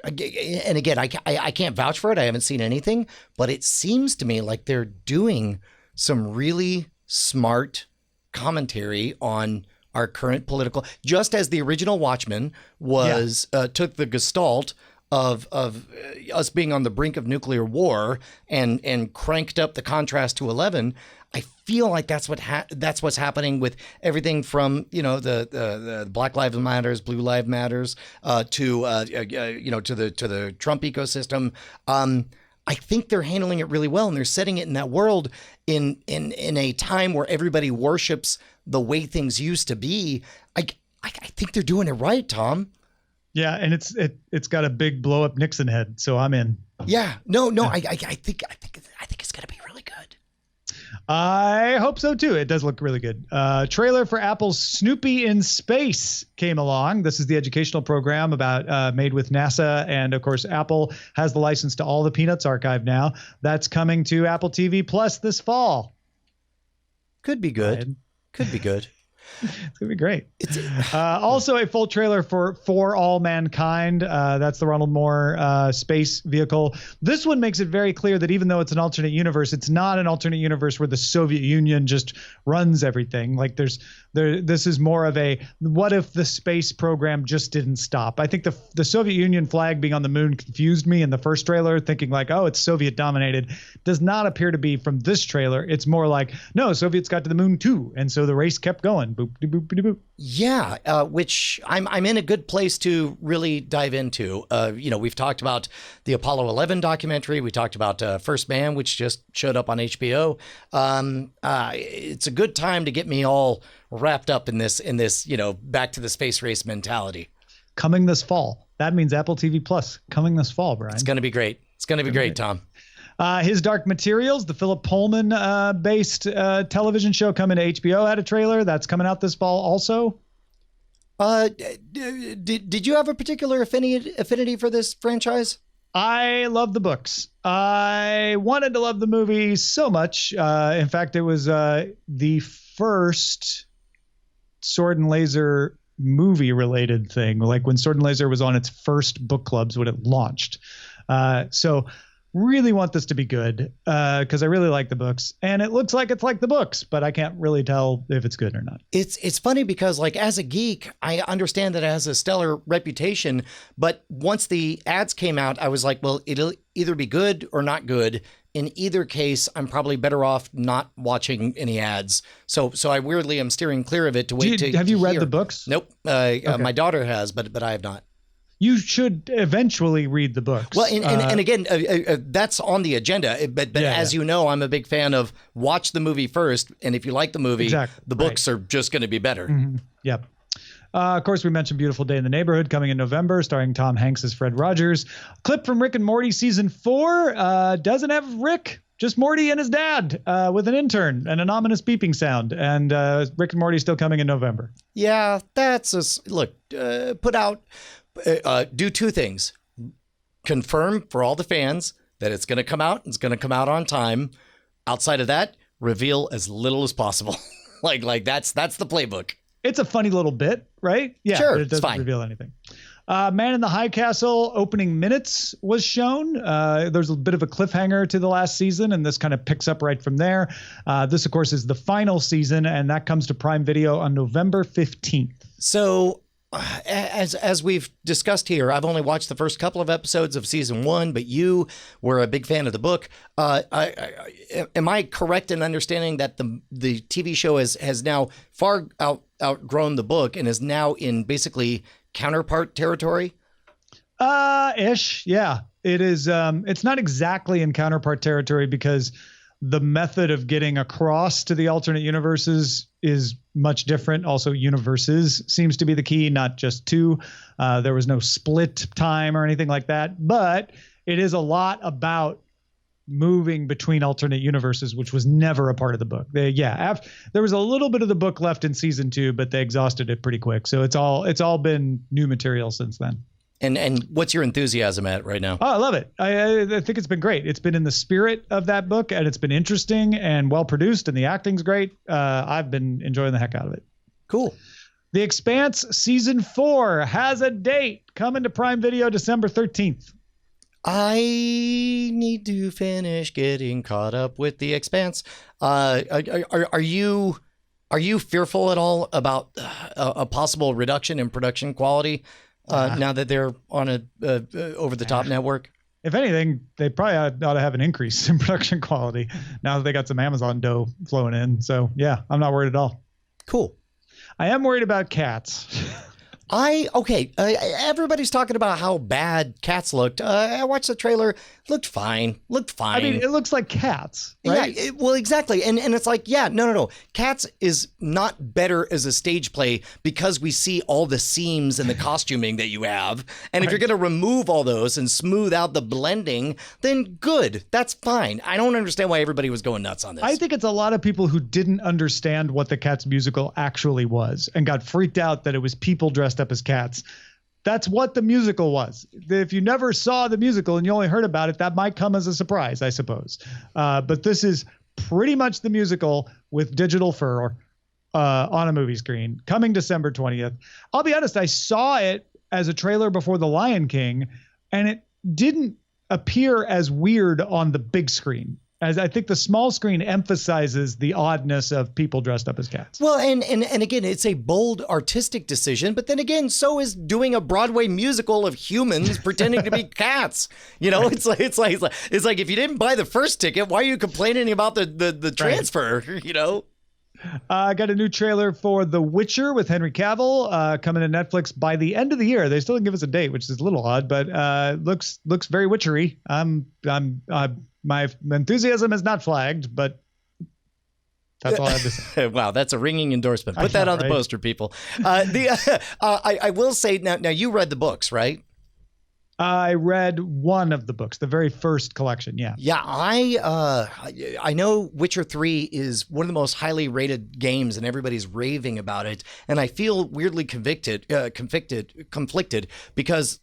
And again, I can't vouch for it. I haven't seen anything, but it seems to me like they're doing some really smart commentary on our current political, just as the original Watchmen was took the gestalt of us being on the brink of nuclear war and cranked up the contrast to 11. I feel like that's what's happening with everything from the Black Lives Matters, Blue Lives Matters to the Trump ecosystem. I think they're handling it really well, and they're setting it in that world in a time where everybody worships the way things used to be. I think they're doing it right, Tom. Yeah, and it's got a big blow up Nixon head, so I'm in. Yeah, no, I think it's gonna be really good. I hope so too. It does look really good. Trailer for Apple's Snoopy in Space came along. This is the educational program about made with NASA, and of course, Apple has the license to all the Peanuts archive now. That's coming to Apple TV Plus this fall. Could be good. Could be good. It's gonna be great. Also, a full trailer for All Mankind. That's the Ronald Moore space vehicle. This one makes it very clear that even though it's an alternate universe, it's not an alternate universe where the Soviet Union just runs everything. Like this is more of a what if the space program just didn't stop? I think the Soviet Union flag being on the moon confused me in the first trailer, thinking like, oh, it's Soviet dominated. Does not appear to be from this trailer. It's more like, no, Soviets got to the moon too, and so the race kept going. Boop, boop, boop, boop. Yeah, which I'm in a good place to really dive into. We've talked about the Apollo 11 documentary. We talked about First Man, which just showed up on HBO. It's a good time to get me all wrapped up in this, back to the space race mentality. Coming this fall. That means Apple TV Plus coming this fall, Brian. It's going to be great. It's going to be great, Tom. His Dark Materials, the Philip Pullman based television show coming to HBO, had a trailer. That's coming out this fall also. Did you have a particular affinity for this franchise? I love the books. I wanted to love the movie so much. In fact, it was the first Sword and Laser movie related thing, like when Sword and Laser was on its first book clubs when it launched. So really want this to be good because I really like the books, and it looks like it's like the books, but I can't really tell if it's good or not. It's funny because, like, as a geek, I understand that it has a stellar reputation, but once the ads came out, I was like, well, it'll either be good or not good. In either case, I'm probably better off not watching any ads. So I weirdly am steering clear of it to wait. Have you read the books? Nope. Okay. My daughter has, but I have not. You should eventually read the books. Well, and again, that's on the agenda. But as you know, I'm a big fan of watch the movie first. And if you like the movie, the books are just going to be better. Mm-hmm. Yep. Of course, we mentioned Beautiful Day in the Neighborhood coming in November, starring Tom Hanks as Fred Rogers. Clip from Rick and Morty season 4 doesn't have Rick, just Morty and his dad with an intern and an ominous beeping sound. And Rick and Morty still coming in November. Yeah, that's look. Put out. Do two things. Confirm for all the fans that it's going to come out. It's going to come out on time. Outside of that, reveal as little as possible. like that's the playbook. It's a funny little bit, right? Yeah, sure, but it doesn't reveal anything. Man in the High Castle opening minutes was shown. There's a bit of a cliffhanger to the last season, and this kind of picks up right from there. This, of course, is the final season, and that comes to Prime Video on November 15th. So as we've discussed here, I've only watched the first couple of episodes of season 1, but you were a big fan of the book. Am I correct in understanding that the TV show has now far outgrown the book and is now in basically counterpart territory? Ish. Yeah, it is. It's not exactly in counterpart territory because the method of getting across to the alternate universes is much different. Also, universes seems to be the key, not just two. There was no split time or anything like that, but it is a lot about moving between alternate universes, which was never a part of the book. There was a little bit of the book left in season 2, but they exhausted it pretty quick. So it's all been new material since then. And what's your enthusiasm at right now? Oh, I love it. I think it's been great. It's been in the spirit of that book, and it's been interesting and well produced, and the acting's great. I've been enjoying the heck out of it. Cool. The Expanse season 4 has a date coming to Prime Video December 13th. I need to finish getting caught up with The Expanse. Are you fearful at all about a possible reduction in production quality now that they're on a over-the-top network? If anything, they probably ought to have an increase in production quality now that they got some Amazon dough flowing in. So, yeah, I'm not worried at all. Cool. I am worried about cats. Everybody's talking about how bad Cats looked. I watched the trailer. Looked fine. I mean, it looks like Cats, right? Yeah, well, exactly. And it's like, yeah, no. Cats is not better as a stage play because we see all the seams and the costuming that you have. And if you're going to remove all those and smooth out the blending, then good. That's fine. I don't understand why everybody was going nuts on this. I think it's a lot of people who didn't understand what the Cats musical actually was and got freaked out that it was people dressed up as cats. That's what the musical was. If you never saw the musical and you only heard about it, that might come as a surprise, I suppose. But this is pretty much the musical with digital fur on a movie screen coming December 20th. I'll be honest, I saw it as a trailer before The Lion King, and it didn't appear as weird on the big screen. As I think the small screen emphasizes the oddness of people dressed up as cats. Well, and again, it's a bold artistic decision, but then again, so is doing a Broadway musical of humans pretending to be cats. You know, it's like if you didn't buy the first ticket, why are you complaining about the transfer? Right. You know. I got a new trailer for The Witcher with Henry Cavill coming to Netflix by the end of the year. They still didn't give us a date, which is a little odd, but looks very witchery. My enthusiasm is not flagged, but that's all I have to say. Wow, that's a ringing endorsement. Put that on the poster, people. I will say now you read the books, right? I read one of the books, the very first collection. Yeah. Yeah. I know Witcher 3 is one of the most highly rated games and everybody's raving about it. And I feel weirdly conflicted because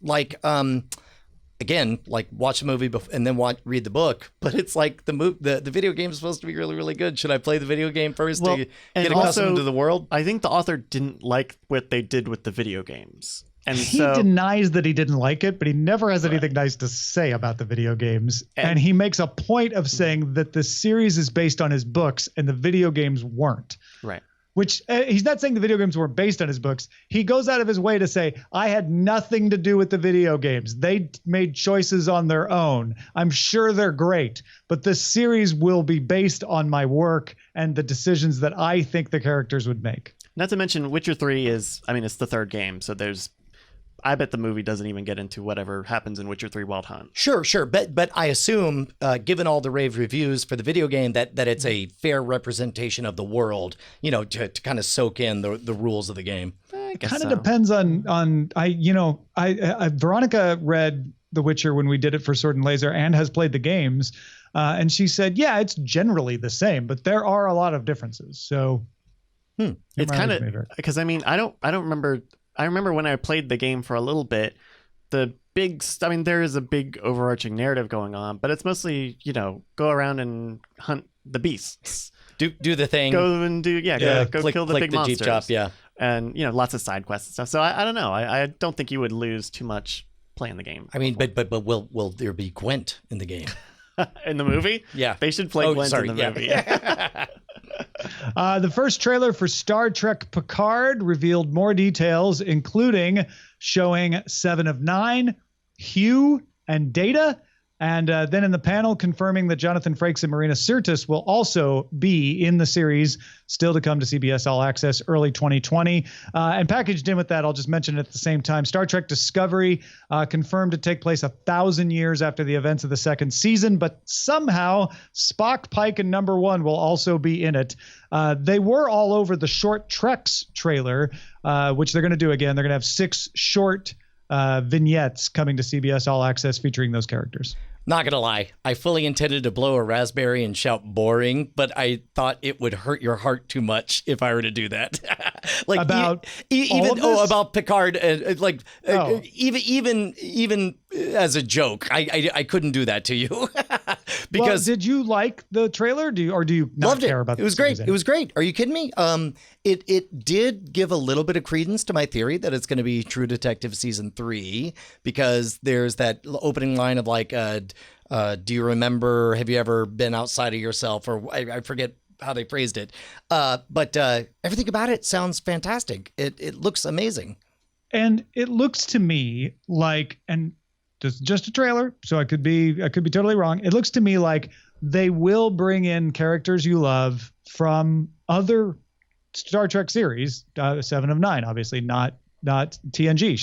again, like watch the movie and then read the book, but it's like the video game is supposed to be really, really good. Should I play the video game first to get accustomed to the world? I think the author didn't like what they did with the video games. And he denies that he didn't like it, but he never has anything nice to say about the video games. And he makes a point of saying that the series is based on his books and the video games weren't. Right. Which he's not saying the video games weren't based on his books. He goes out of his way to say, I had nothing to do with the video games. They made choices on their own. I'm sure they're great, but this series will be based on my work and the decisions that I think the characters would make. Not to mention Witcher 3 it's the third game. So I bet the movie doesn't even get into whatever happens in Witcher 3 Wild Hunt. Sure. But I assume, given all the rave reviews for the video game, that it's a fair representation of the world, you know, to kind of soak in the rules of the game. It kind of depends on Veronica read The Witcher when we did it for Sword and Laser and has played the games. And she said, yeah, it's generally the same, but there are a lot of differences. So it's kind of because I don't remember. I remember when I played the game for a little bit, there is a big overarching narrative going on, but it's mostly, go around and hunt the beasts. Do the thing. Go and go kill the big monsters. Jeep chop, yeah. And, lots of side quests and stuff. So I don't know. I don't think you would lose too much playing the game. I mean, but will there be Gwent in the game? In the movie? Yeah. They should play Gwent in the movie. The first trailer for Star Trek Picard revealed more details, including showing 7 of 9, Hugh, and Data. And then in the panel, confirming that Jonathan Frakes and Marina Sirtis will also be in the series, still to come to CBS All Access early 2020. And packaged in with that, I'll just mention it at the same time, Star Trek Discovery confirmed to take place 1,000 years after the events of the second season, but somehow Spock, Pike, and Number One will also be in it. They were all over the Short Treks trailer, which they're going to do again. They're going to have 6 short vignettes coming to CBS All Access featuring those characters. Not gonna lie, I fully intended to blow a raspberry and shout boring, but I thought it would hurt your heart too much if I were to do that. Like about about Picard, even as a joke, I couldn't do that to you. Because did you like the trailer? Do you not loved care about it? It was great. It was great. Are you kidding me? It did give a little bit of credence to my theory that it's going to be True Detective season 3, because there's that opening line of like, do you remember, have you ever been outside of yourself? Or I forget how they phrased it. But everything about it sounds fantastic. It looks amazing. And it looks to me like, and just a trailer, so I could be totally wrong. It looks to me like they will bring in characters you love from other Star Trek series, 7 of 9, obviously not TNG.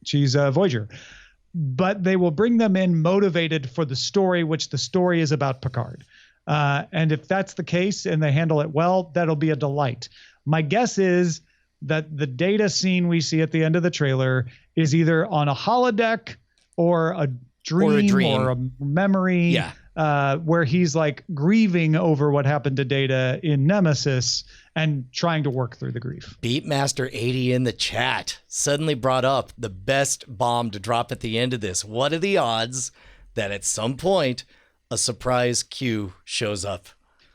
She's Voyager. But they will bring them in motivated for the story, which the story is about Picard. And if that's the case and they handle it well, that'll be a delight. My guess is that the Data scene we see at the end of the trailer is either on a holodeck or a dream or a memory, where he's like grieving over what happened to Data in Nemesis and trying to work through the grief. Beatmaster 80 in the chat suddenly brought up the best bomb to drop at the end of this. What are the odds that at some point a surprise Q shows up?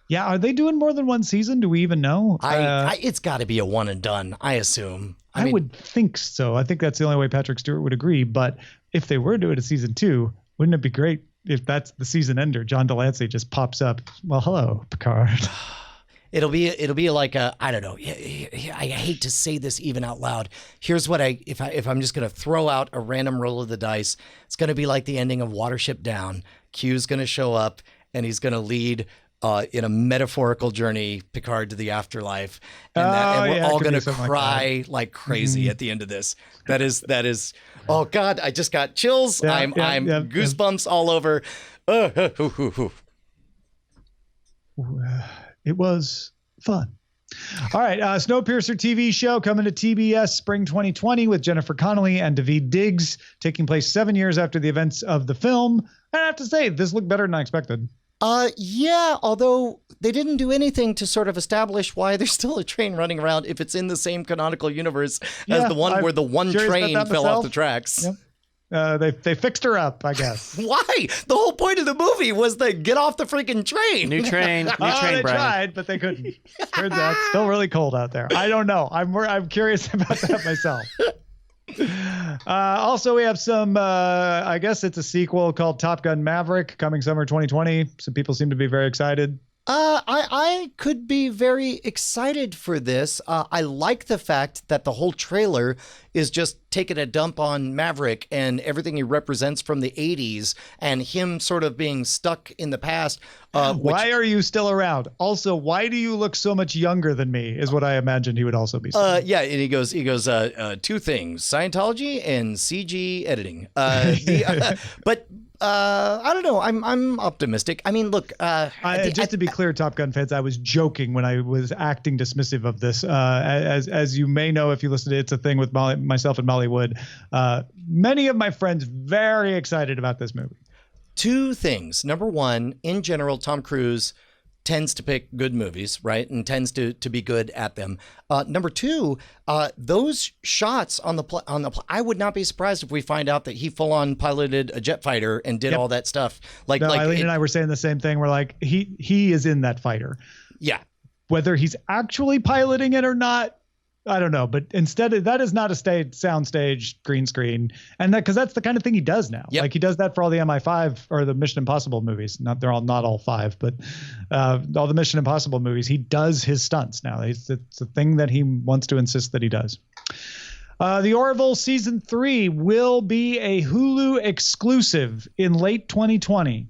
Yeah, are they doing more than one season? Do we even know? It's got to be a one and done, I assume. I mean, would think so. I think that's the only way Patrick Stewart would agree. But if they were doing a season 2, wouldn't it be great if that's the season ender? John Delancey just pops up. Well, hello, Picard. It'll be like I don't know. I hate to say this even out loud. Here's what if I'm just gonna throw out a random roll of the dice, it's gonna be like the ending of Watership Down. Q's gonna show up and he's gonna lead in a metaphorical journey Picard to the afterlife, and we're all gonna cry like crazy at the end of this. That is. Oh God, I just got chills. I'm goosebumps all over. It was fun. All right. Snowpiercer TV show coming to TBS spring 2020 with Jennifer Connelly and Daveed Diggs, taking place 7 years after the events of the film. I have to say, this looked better than I expected. Yeah, although they didn't do anything to sort of establish why there's still a train running around if it's in the same canonical universe as the one where the one train fell off the tracks. Yep. They fixed her up, I guess. Why? The whole point of the movie was to get off the freaking train. New train, they Brian. tried, but they couldn't. Turns out it's still really cold out there. I don't know. I'm curious about that myself. Also, we have some, I guess it's a sequel called Top Gun Maverick coming summer 2020. Some people seem to be very excited. I could be very excited for this. I like the fact that the whole trailer is just taking a dump on Maverick and everything he represents from the 80s and him sort of being stuck in the past. Why are you still around? Also, why do you look so much younger than me is what I imagined he would also be saying. Yeah, and he goes, two things, Scientology and CG editing. But I don't know. I'm optimistic. I mean, look. Just to be clear, Top Gun fans, I was joking when I was acting dismissive of this. As you may know, if you listen to It's a Thing with myself and Molly Wood, many of my friends very excited about this movie. Two things. Number one, in general, Tom Cruise tends to pick good movies, right? And tends to be good at them. Number two, those shots on the I would not be surprised if we find out that he full on piloted a jet fighter and did all that stuff. Eileen and I were saying the same thing. We're like, he is in that fighter. Yeah. Whether he's actually piloting it or not, I don't know. But instead, that is not a soundstage green screen, and because that's the kind of thing he does now. Yep. Like he does that for all the MI5 or the Mission Impossible movies. Not all five, but all the Mission Impossible movies. He does his stunts now. It's a thing that he wants to insist that he does. The Orville season 3 will be a Hulu exclusive in late 2020.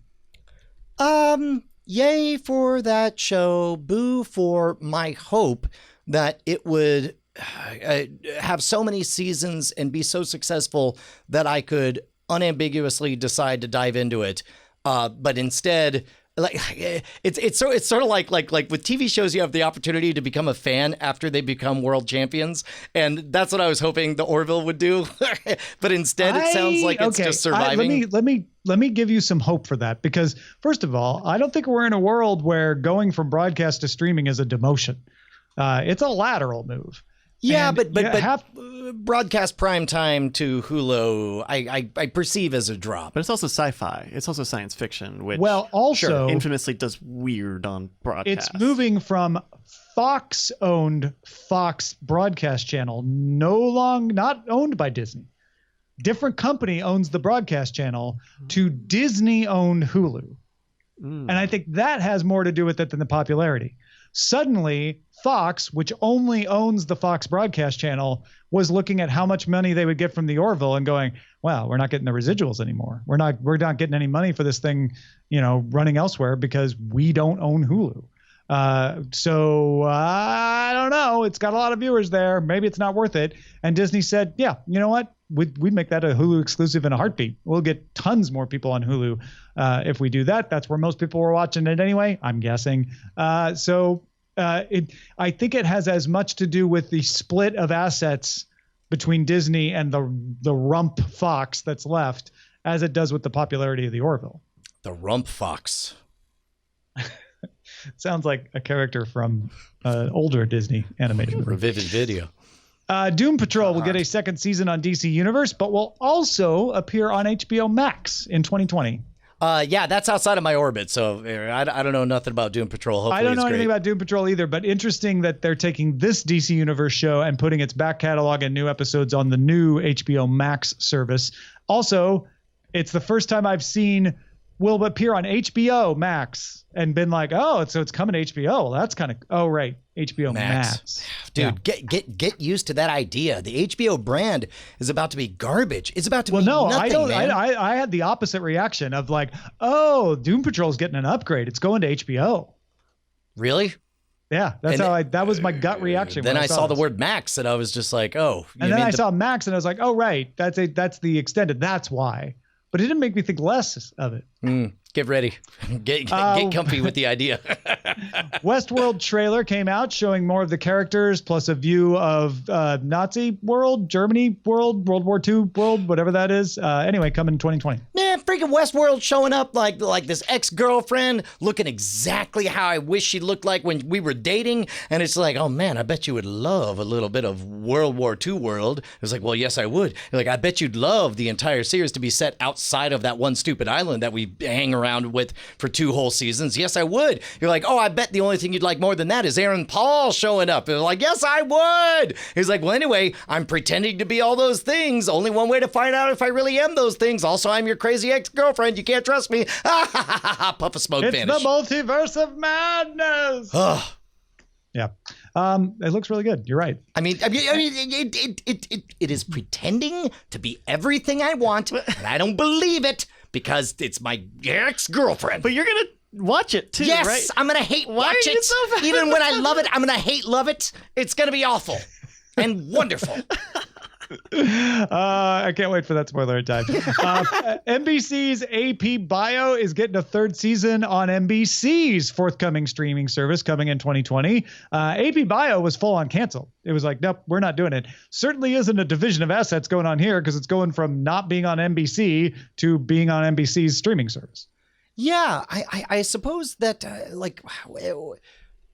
Yay for that show. Boo for my hope that it would have so many seasons and be so successful that I could unambiguously decide to dive into it. But instead, like it's sort of like with TV shows, you have the opportunity to become a fan after they become world champions, and that's what I was hoping the Orville would do. But instead, it sounds like it's just surviving. Let me give you some hope for that, because first of all, I don't think we're in a world where going from broadcast to streaming is a demotion. It's a lateral move. Yeah, but broadcast prime time to Hulu, I perceive as a drop. But it's also sci-fi. It's also science fiction, which also infamously does weird on broadcast. It's moving from Fox-owned Fox broadcast channel, not owned by Disney. Different company owns the broadcast channel to Disney-owned Hulu. And I think that has more to do with it than the popularity. Suddenly, Fox, which only owns the Fox broadcast channel, was looking at how much money they would get from the Orville and going, wow, we're not getting the residuals anymore. We're not getting any money for this thing, running elsewhere because we don't own Hulu. So I don't know. It's got a lot of viewers there. Maybe it's not worth it. And Disney said, yeah, you know what? We'd make that a Hulu exclusive in a heartbeat. We'll get tons more people on Hulu if we do that. That's where most people were watching it anyway, I'm guessing. I think it has as much to do with the split of assets between Disney and the Rump Fox that's left as it does with the popularity of the Orville. The Rump Fox. Sounds like a character from older Disney animated movie. Vivid Video. Doom Patrol will get a second season on DC Universe, but will also appear on HBO Max in 2020. Yeah, that's outside of my orbit, so I don't know nothing about Doom Patrol. Hopefully I don't know it's anything great. about Doom Patrol either, but interesting that they're taking this DC Universe show and putting its back catalog and new episodes on the new HBO Max service. Also, it's the first time I've seen will appear on HBO Max and been like, oh, so it's coming to HBO. Well, that's kind of, oh, right. HBO Max. Dude, Yeah. get used to that idea. The HBO brand is about to be garbage. It's about to be nothing, I don't. man. I had the opposite reaction of like, oh, Doom Patrol's getting an upgrade. It's going to HBO. Really? Yeah, that was my gut reaction. Then when I saw the this. word Max and I was just like, oh. And then I saw Max and I was like, oh, right. That's the extended. That's why. But it didn't make me think less of it. Get ready. Get comfy with the idea. Westworld trailer came out showing more of the characters plus a view of Nazi world, Germany world, World War II world, whatever that is. Anyway, coming in 2020. Man, freaking Westworld showing up like this ex-girlfriend looking exactly how I wish she looked like when we were dating. And it's like, oh man, I bet you would love a little bit of World War II world. It was like, well, yes, I would. Like, I bet you'd love the entire series to be set outside of that one stupid island that we hang around with for 2 whole seasons. Yes, I would. You're like, oh, I bet the only thing you'd like more than that is Aaron Paul showing up. They're like, yes, I would. He's like, well, anyway, I'm pretending to be all those things. Only one way to find out if I really am those things. Also, I'm your crazy ex-girlfriend. You can't trust me. Puff of smoke, It's vanish. the multiverse of madness. Yeah. It looks really good. You're right. I mean, it is pretending to be everything I want, and I don't believe it because it's my ex-girlfriend. But you're going to watch it too, Yes, right? I'm gonna hate watch are you it. so bad? Even when I love it, I'm gonna hate love it. It's gonna be awful and wonderful. I can't wait for that spoiler time. NBC's AP Bio is getting a 3rd season on NBC's forthcoming streaming service coming in 2020. AP Bio was full on canceled. It was like, nope, we're not doing it. Certainly isn't a division of assets going on here because it's going from not being on NBC to being on NBC's streaming service. Yeah, I suppose that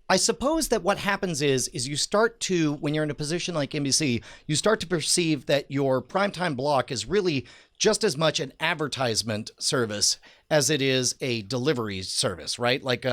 I suppose that what happens is you start to, when you're in a position like NBC, you start to perceive that your primetime block is really just as much an advertisement service as it is a delivery service, right? Like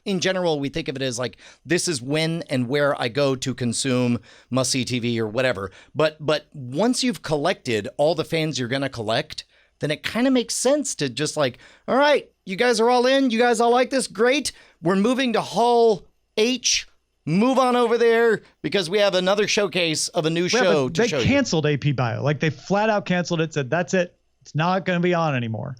in general, we think of it as like, this is when and where I go to consume must-see TV or whatever. But once you've collected all the fans you're going to collect, then it kind of makes sense to just like, all right, you guys are all in. You guys all like this? Great. We're moving to Hall H. Move on over there because we have another showcase of a new show to show you. They canceled AP Bio. Like they flat out canceled it, said, that's it. It's not going to be on anymore.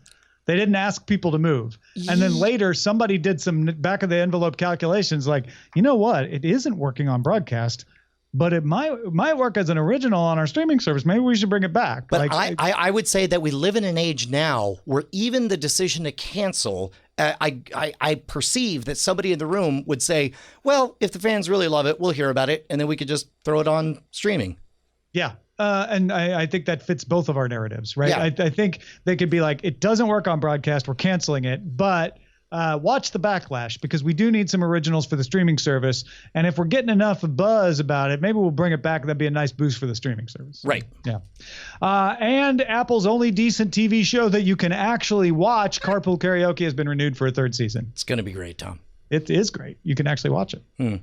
They didn't ask people to move. And then later somebody did some back of the envelope calculations like, you know what? It isn't working on broadcast, but it might work as an original on our streaming service. Maybe we should bring it back. But like, I would say that we live in an age now where even the decision to cancel, I perceive that somebody in the room would say, well, if the fans really love it, we'll hear about it, and then we could just throw it on streaming. Yeah. And I think that fits both of our narratives, right? Yeah. I think they could be like, it doesn't work on broadcast, we're canceling it, but watch the backlash because we do need some originals for the streaming service. And if we're getting enough buzz about it, maybe we'll bring it back. That'd be a nice boost for the streaming service. Right. Yeah. And Apple's only decent TV show that you can actually watch, Carpool Karaoke, has been renewed for a 3rd season. It's going to be great, Tom. It is great. You can actually watch it.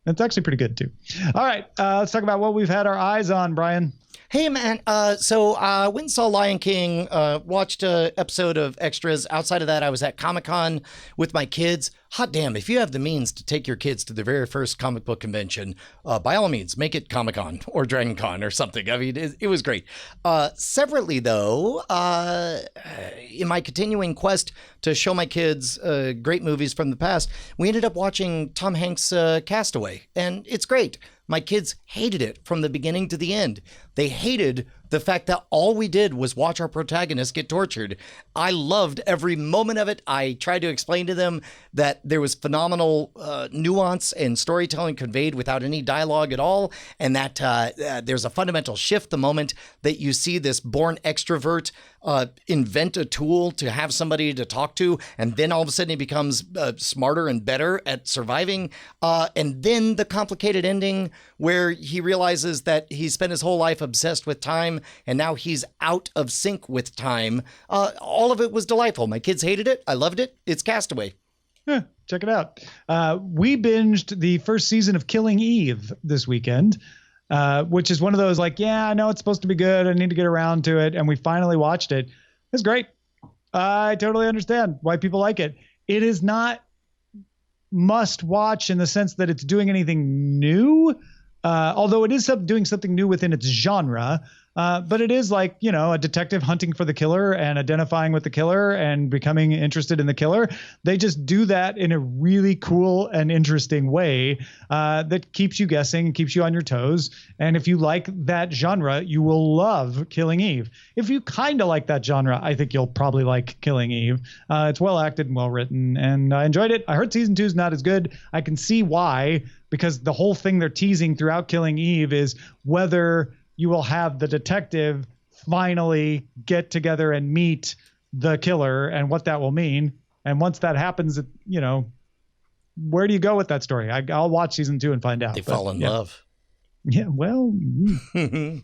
It's actually pretty good too. All right. Let's talk about what we've had our eyes on, Brian. Hey man, went and saw Lion King, watched an episode of Extras. Outside of that, I was at Comic-Con with my kids. Hot damn, if you have the means to take your kids to the very first comic book convention, by all means, make it Comic-Con or Dragon Con or something. I mean, it was great. Separately though, in my continuing quest to show my kids great movies from the past, we ended up watching Tom Hanks' Castaway, and it's great. My kids hated it from the beginning to the end. They hated the fact that all we did was watch our protagonist get tortured. I loved every moment of it. I tried to explain to them that there was phenomenal nuance and storytelling conveyed without any dialogue at all, and that there's a fundamental shift the moment that you see this born extrovert invent a tool to have somebody to talk to, and then all of a sudden he becomes smarter and better at surviving. And then the complicated ending where he realizes that he spent his whole life obsessed with time, and now he's out of sync with time. All of it was delightful. My kids hated it. I loved it. It's Castaway. Yeah, check it out. We binged the first season of Killing Eve this weekend, which is one of those like, yeah, I know it's supposed to be good. I need to get around to it. And we finally watched it. It's great. I totally understand why people like it. It is not must watch in the sense that it's doing anything new. Although it is doing something new within its genre, but it is like, you know, a detective hunting for the killer and identifying with the killer and becoming interested in the killer. They just do that in a really cool and interesting way that keeps you guessing and keeps you on your toes. And if you like that genre, you will love Killing Eve. If you kind of like that genre, I think you'll probably like Killing Eve. It's well acted and well written, and I enjoyed it. I heard season 2 is not as good. I can see why, because the whole thing they're teasing throughout Killing Eve is whether you will have the detective finally get together and meet the killer and what that will mean. And once that happens, you know, where do you go with that story? I'll watch season 2 and find out. They fall in love. Yeah, well,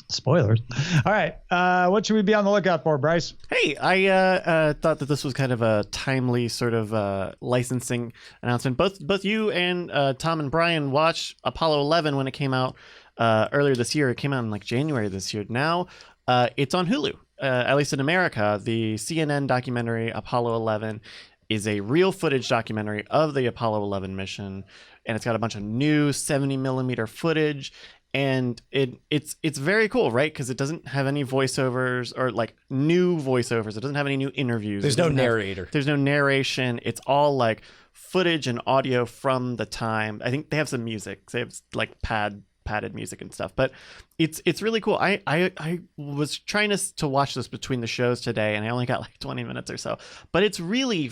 spoilers. All right. What should we be on the lookout for, Bryce? Hey, I thought that this was kind of a timely sort of licensing announcement. Both you and Tom and Brian watched Apollo 11 when it came out earlier this year. It came out in like January this year. Now it's on Hulu, at least in America. The CNN documentary Apollo 11 is a real footage documentary of the Apollo 11 mission, and it's got a bunch of new 70 millimeter footage. And it's very cool, right? Because it doesn't have any voiceovers or like new voiceovers. It doesn't have any new interviews. There's no narrator. There's no narration. It's all like footage and audio from the time. I think they have some music. They have like padded music and stuff. But it's really cool. I was trying to watch this between the shows today, and I only got like 20 minutes or so. But it's really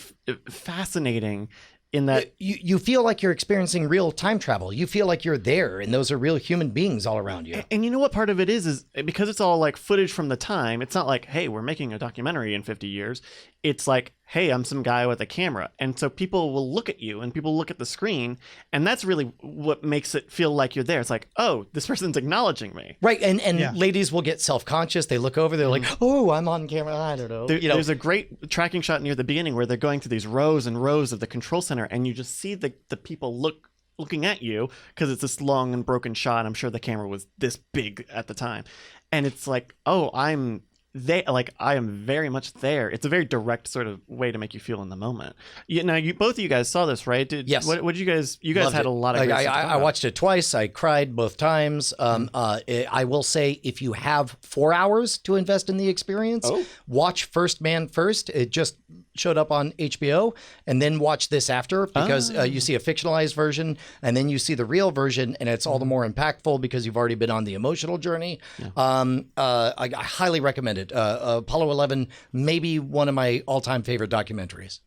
fascinating. In that you feel like you're experiencing real time travel. You feel like you're there, and those are real human beings all around you. And you know what part of it is because it's all like footage from the time. It's not like, hey, we're making a documentary in 50 years. It's like, hey, I'm some guy with a camera. And so people will look at you and people look at the screen. And that's really what makes it feel like you're there. It's like, oh, this person's acknowledging me. Right. And ladies will get self-conscious. They look over, they're like, oh, I'm on camera. I don't know. There's a great tracking shot near the beginning where they're going through these rows and rows of the control center. And you just see the people looking at you because it's this long and broken shot. I'm sure the camera was this big at the time. And it's like, oh, I am very much there. It's a very direct sort of way to make you feel in the moment. Now, both of you guys saw this, right? Yes. What did you guys? You guys had a lot of. I watched it twice. I cried both times. I will say, if you have 4 hours to invest in the experience, watch First Man First. It just showed up on HBO, and then watch this after, because you see a fictionalized version, and then you see the real version, and it's all the more impactful because you've already been on the emotional journey. I highly recommend it. Apollo 11, maybe one of my all-time favorite documentaries.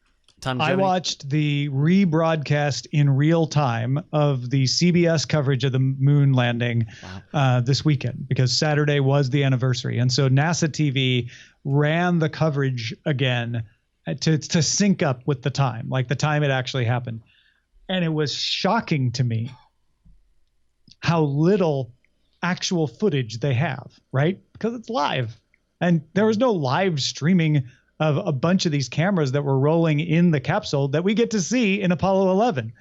I watched the rebroadcast in real time of the CBS coverage of the moon landing this weekend, because Saturday was the anniversary. And so NASA TV ran the coverage again to sync up with the time, like the time it actually happened. And it was shocking to me how little actual footage they have, right? Because it's live. And there was no live streaming of a bunch of these cameras that were rolling in the capsule that we get to see in Apollo 11.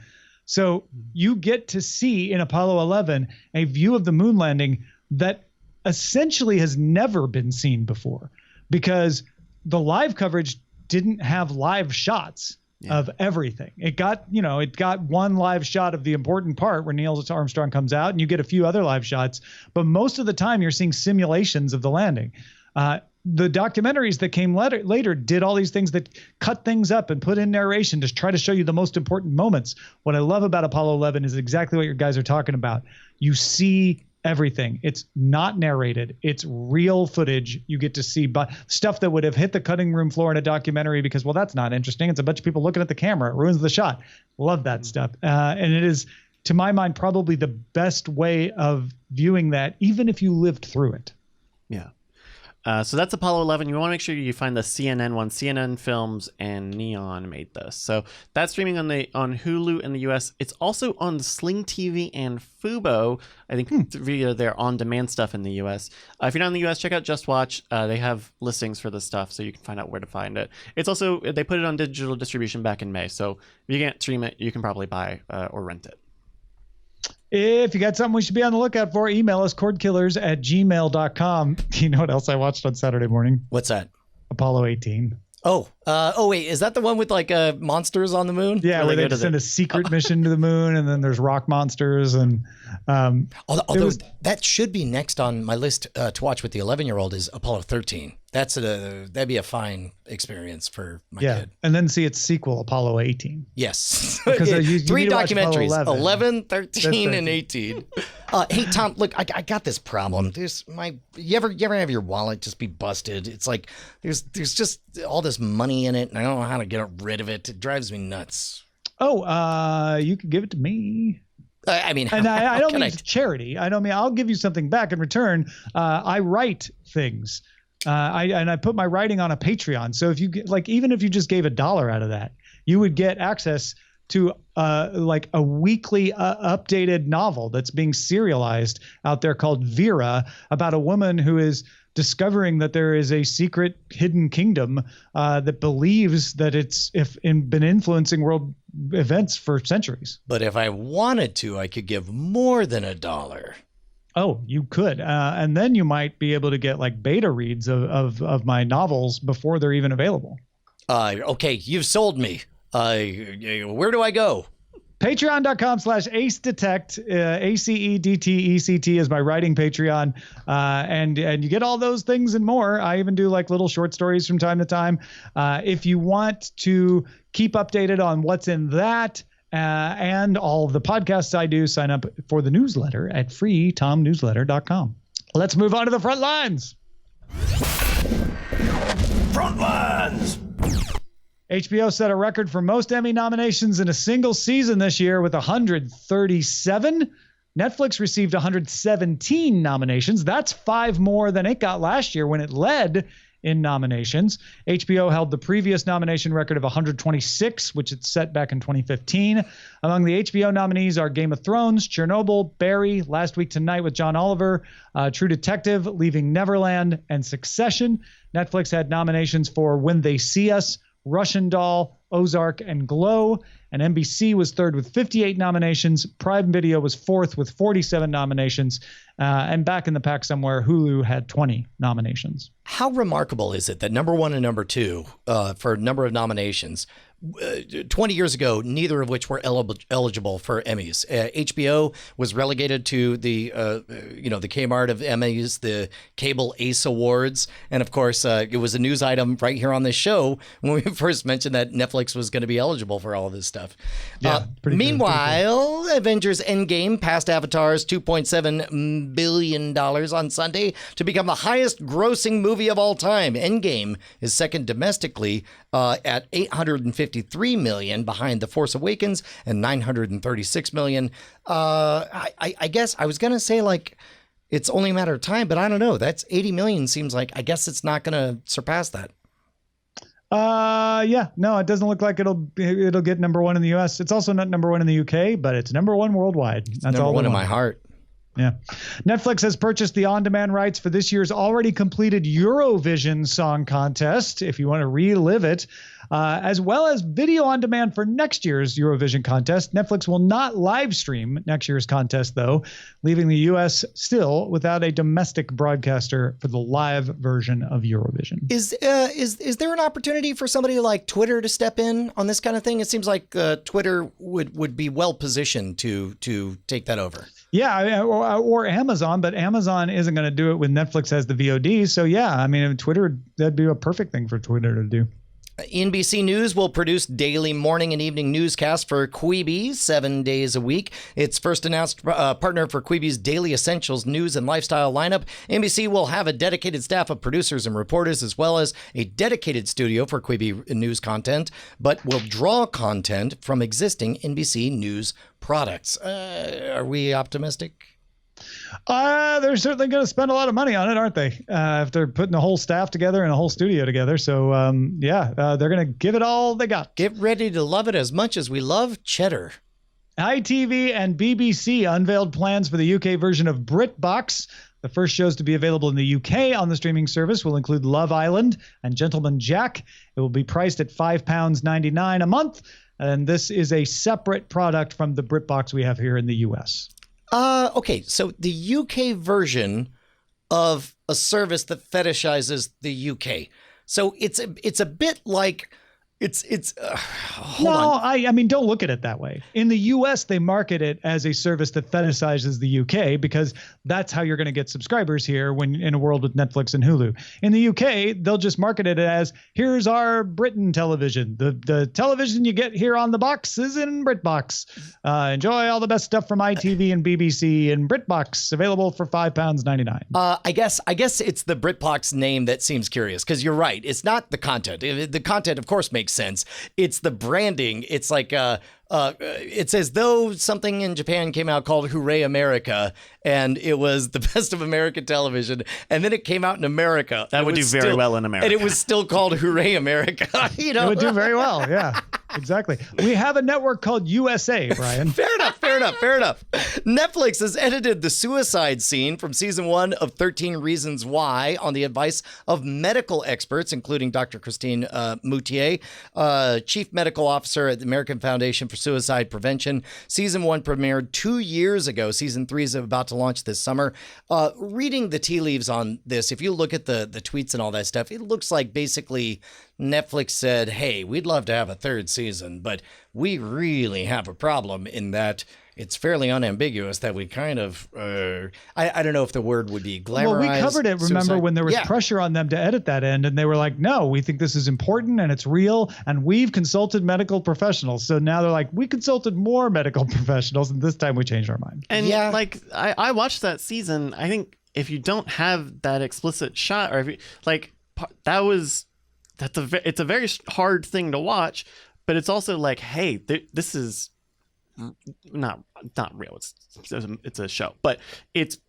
So you get to see in Apollo 11 a view of the moon landing that essentially has never been seen before, because the live coverage didn't have live shots of everything. It got one live shot of the important part where Neil Armstrong comes out, and you get a few other live shots, but most of the time you're seeing simulations of the landing. The documentaries that came later did all these things that cut things up and put in narration to try to show you the most important moments. What I love about Apollo 11 is exactly what your guys are talking about. You see everything. It's not narrated. It's real footage. You get to see stuff that would have hit the cutting room floor in a documentary because, well, that's not interesting. It's a bunch of people looking at the camera. It ruins the shot. Love that stuff. And it is, to my mind, probably the best way of viewing that, even if you lived through it. Yeah. So that's Apollo 11. You want to make sure you find the CNN one. CNN Films and Neon made this. So that's streaming on Hulu in the US. It's also on Sling TV and Fubo, I think, via their on-demand stuff in the US. If you're not in the US, check out Just Watch. They have listings for this stuff, so you can find out where to find it. It's also, they put it on digital distribution back in May. So if you can't stream it, you can probably buy or rent it. If you got something we should be on the lookout for, email us cordkillers@gmail.com. You know what else I watched on Saturday morning? What's that? Apollo 18. Oh, wait, is that the one with like monsters on the moon? Yeah, where they send a secret mission to the moon, and then there's rock monsters, and although that should be next on my list to watch with the 11-year-old is Apollo 13. That'd be a fine experience for my kid. And then see its sequel, Apollo 18. Yes, because you 3 need to watch documentaries: Apollo 11, 13, and 18. Hey Tom, look, I got this problem. You ever have your wallet just be busted? It's like there's just all this money in it, and I don't know how to get rid of it. It drives me nuts. Oh, you can give it to me. I mean, and I don't mean charity. I don't mean I'll give you something back in return. I write things. I put my writing on a Patreon. So if you get, even if you just gave $1 out of that, you would get access to a weekly updated novel that's being serialized out there called Vera, about a woman who is discovering that there is a secret hidden kingdom that believes that it's been influencing world events for centuries. But if I wanted to, I could give more than $1. Oh, you could. And then you might be able to get beta reads of my novels before they're even available. Okay, you've sold me. Where do I go? Patreon.com/AceDetect, ACEDTECT is my writing Patreon. And you get all those things and more. I even do little short stories from time to time. If you want to keep updated on what's in that, and all of the podcasts I do, sign up for the newsletter at freetomnewsletter.com. Let's move on to the front lines. Front lines. HBO set a record for most Emmy nominations in a single season this year with 137. Netflix received 117 nominations. That's 5 more than it got last year when it led in nominations. HBO held the previous nomination record of 126, which it set back in 2015. Among the HBO nominees are Game of Thrones, Chernobyl, Barry, Last Week Tonight with John Oliver, True Detective, Leaving Neverland, and Succession. Netflix had nominations for When They See Us, Russian Doll, Ozark, and Glow. And NBC was third with 58 nominations. Prime Video was fourth with 47 nominations. And back in the pack somewhere, Hulu had 20 nominations. How remarkable is it that number 1 and number 2 for number of nominations, 20 years ago, neither of which were eligible for Emmys. HBO was relegated to the Kmart of Emmys, the Cable Ace Awards. And of course, it was a news item right here on this show when we first mentioned that Netflix was going to be eligible for all of this stuff. Yeah, meanwhile, Avengers Endgame passed Avatar's $2.7 billion on Sunday to become the highest grossing movie of all time. Endgame is second domestically at $853 million behind The Force Awakens and $936 million. I guess I was going to say it's only a matter of time, but I don't know. That's 80 million seems like, I guess it's not going to surpass that. Yeah, no, it doesn't look like it'll get number 1 in the US. It's also not number 1 in the UK, but it's number 1 worldwide. That's number all 1 in my heart. Yeah. Netflix has purchased the on-demand rights for this year's already completed Eurovision Song Contest, if you want to relive it, as well as video on demand for next year's Eurovision contest. Netflix will not live stream next year's contest, though, leaving the U.S. still without a domestic broadcaster for the live version of Eurovision. Is there an opportunity for somebody like Twitter to step in on this kind of thing? It seems like Twitter would be well positioned to take that over. Yeah, or Amazon, but Amazon isn't going to do it with Netflix as the VOD. So yeah, I mean, Twitter, that'd be a perfect thing for Twitter to do. NBC News will produce daily morning and evening newscasts for Quibi 7 days a week. Its first announced partner for Quibi's Daily Essentials news and lifestyle lineup. NBC will have a dedicated staff of producers and reporters, as well as a dedicated studio for Quibi news content, but will draw content from existing NBC News products. Are we optimistic? They're certainly going to spend a lot of money on it, aren't they? If they're putting a whole staff together and a whole studio together. So, they're going to give it all they got. Get ready to love it as much as we love cheddar. ITV and BBC unveiled plans for the UK version of BritBox. The first shows to be available in the UK on the streaming service will include Love Island and Gentleman Jack. It will be priced at £5.99 a month. And this is a separate product from the BritBox we have here in the US. Okay, so the UK version of a service that fetishizes the UK. So it's a bit like hold on. I mean, don't look at it that way. In the US, they market it as a service that fetishizes the UK because that's how you're going to get subscribers here when in a world with Netflix and Hulu. In the UK, they'll just market it as, here's our Britain television. The television you get here on the box is in BritBox. Enjoy all the best stuff from ITV and BBC in BritBox, available for £5.99. I guess it's the BritBox name that seems curious, because you're right. It's not the content. The content, of course, makes sense. It's the branding. It's like it's as though something in Japan came out called Hooray America, and it was the best of American television, and then it came out in America. That would do very well in America. And it was still called Hooray America. You know? It would do very well, yeah. Exactly. We have a network called USA, Brian. Fair enough. Netflix has edited the suicide scene from season 1 of 13 Reasons Why on the advice of medical experts, including Dr. Christine Moutier, Chief Medical Officer at the American Foundation for Suicide Prevention. Season 1 premiered 2 years ago. Season 3 is about to launch this summer. Reading the tea leaves on this, if you look at the tweets and all that stuff, it looks like basically Netflix said, hey, we'd love to have a third season, but we really have a problem in that it's fairly unambiguous that we kind of, I don't know if the word would be glamorized. Well, we covered it, remember, suicide. when there was pressure on them to edit that end, and they were like, no, we think this is important and it's real, and we've consulted medical professionals. So now they're like, we consulted more medical professionals, and this time we changed our mind. And like, I watched that season. I think if you don't have that explicit shot, or if you, like, it's a very hard thing to watch, but it's also like, hey, this is not real. It's a show, but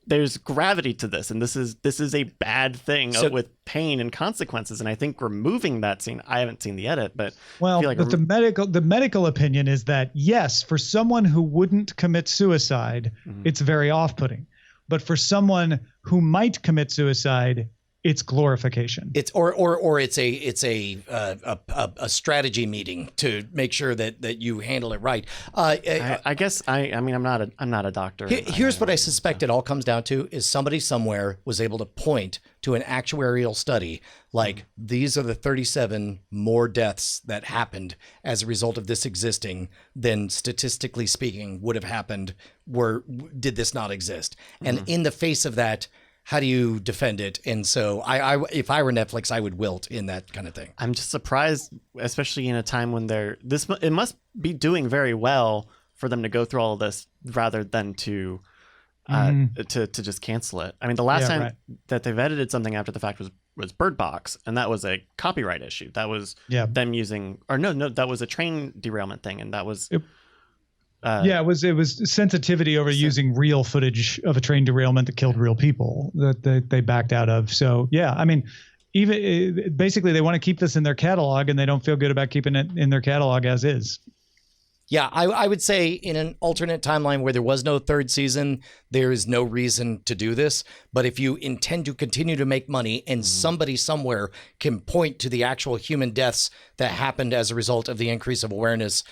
there's gravity to this, and this is a bad thing with pain and consequences. And I think removing that scene, I haven't seen the edit, but well, I feel like the medical opinion is that yes, for someone who wouldn't commit suicide, it's very off-putting, but for someone who might commit suicide, it's glorification. It's or it's a strategy meeting to make sure that you handle it right. I guess I mean I'm not a doctor. Here's what I suspect it all comes down to is somebody somewhere was able to point to an actuarial study like these are the 37 more deaths that happened as a result of this existing than statistically speaking would have happened did this not exist. And in the face of that, how do you defend it? And so if I were Netflix, I would wilt in that kind of thing. I'm just surprised, especially in a time when it must be doing very well for them to go through all of this rather than to just cancel it. I mean, the last time that they've edited something after the fact was Bird Box, and that was a copyright issue. That was them using, or no, that was a train derailment thing, and that was. It was sensitivity over using real footage of a train derailment that killed real people that they backed out of. So I mean, even basically they want to keep this in their catalog, and they don't feel good about keeping it in their catalog as is. Yeah, I would say in an alternate timeline where there was no third season, there is no reason to do this. But if you intend to continue to make money and somebody somewhere can point to the actual human deaths that happened as a result of the increase of awareness,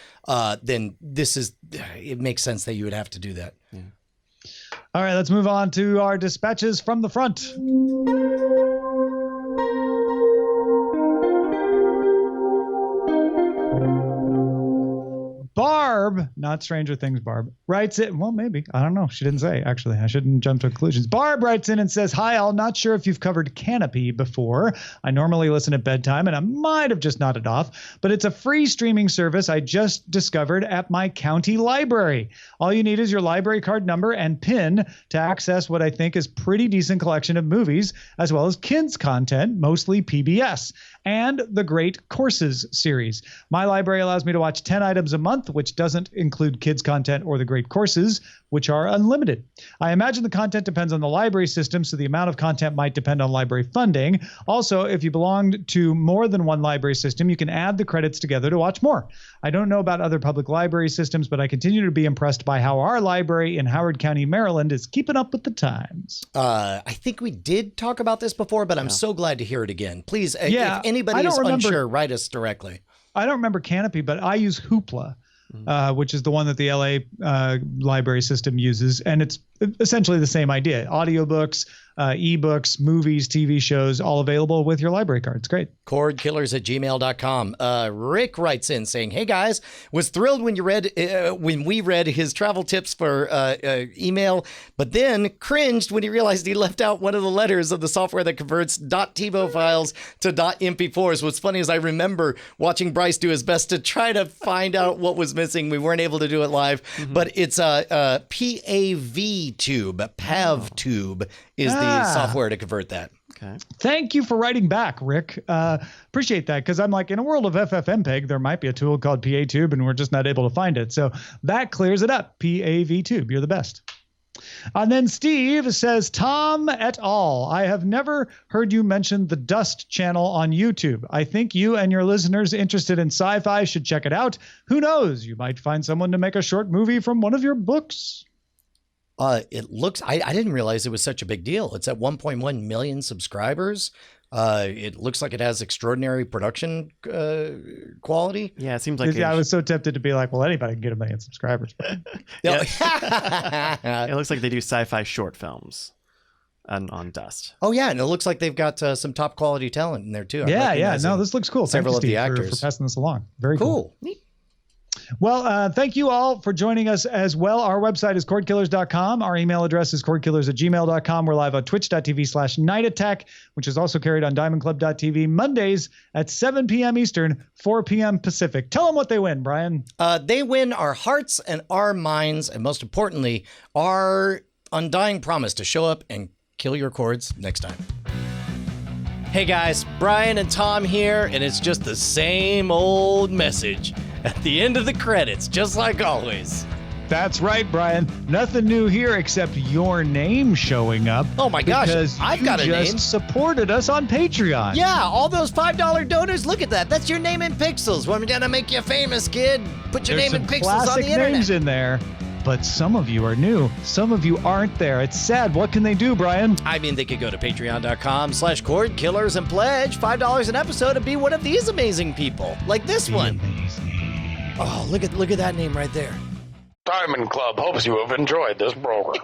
then it makes sense that you would have to do that. Yeah. All right, let's move on to our dispatches from the front. Barb, not Stranger Things Barb, writes it. Well, maybe. I don't know. She didn't say, actually. I shouldn't jump to conclusions. Barb writes in and says, hi, all. Not sure if you've covered Canopy before. I normally listen at bedtime, and I might have just nodded off, but it's a free streaming service I just discovered at my county library. All you need is your library card number and PIN to access what I think is pretty decent collection of movies, as well as kids content, mostly PBS, and the Great Courses series. My library allows me to watch 10 items a month, which doesn't include kids content or the Great Courses, which are unlimited. I imagine the content depends on the library system, so the amount of content might depend on library funding. Also, if you belong to more than one library system, you can add the credits together to watch more. I don't know about other public library systems, but I continue to be impressed by how our library in Howard County, Maryland is keeping up with the times. I think we did talk about this before, but I'm so glad to hear it again. Please, if anybody is unsure, write us directly. I don't remember Canopy, but I use Hoopla. Which is the one that the LA library system uses. And it's essentially the same idea. Audiobooks, ebooks, movies, TV shows, all available with your library card. It's great. Cordkillers@gmail.com. Rick writes in saying, hey guys, was thrilled when we read his travel tips for email, but then cringed when he realized he left out one of the letters of the software that converts .tivo files to .mp4s. What's funny is I remember watching Bryce do his best to try to find out what was missing. We weren't able to do it live, but it's a PAVTube is the software to convert that. Okay. Thank you for writing back, Rick. Appreciate that, because I'm like, in a world of FFmpeg, there might be a tool called PATube, and we're just not able to find it. So that clears it up. PAVTube, you're the best. And then Steve says, Tom et al., I have never heard you mention the Dust channel on YouTube. I think you and your listeners interested in sci-fi should check it out. Who knows? You might find someone to make a short movie from one of your books. It looks, I didn't realize it was such a big deal. It's at 1.1 million subscribers. It looks like it has extraordinary production quality. Yeah, it seems like I was so tempted to be like, well, anybody can get 1 million subscribers. It looks like they do sci-fi short films on Dust. Oh, yeah, and it looks like they've got some top quality talent in there, too. No, this looks cool. Several Thank you, of the Steve, actors. for passing this along. Very cool. Neat. Well, thank you all for joining us as well. Our website is cordkillers.com. Our email address is cordkillers@gmail.com. We're live on twitch.tv/Night Attack, which is also carried on diamondclub.tv Mondays at 7 p.m. Eastern, 4 p.m. Pacific. Tell them what they win, Brian. They win our hearts and our minds, and most importantly, our undying promise to show up and kill your cords next time. Hey guys, Brian and Tom here, and it's just the same old message at the end of the credits, just like always. That's right, Brian. Nothing new here except your name showing up. Oh my gosh, because I've got a you name. just supported us on Patreon. Yeah, all those $5 donors, look at that. That's your name in pixels. We're gonna make you famous, kid. Put your name in pixels on the classic internet. names in there, but some of you are new. Some of you aren't there. It's sad. What can they do, Brian? I mean, they could go to patreon.com/cordkillers and pledge $5 an episode and be one of these amazing people, like this one. Amazing. Oh, look at that name right there. Diamond Club hopes you have enjoyed this program.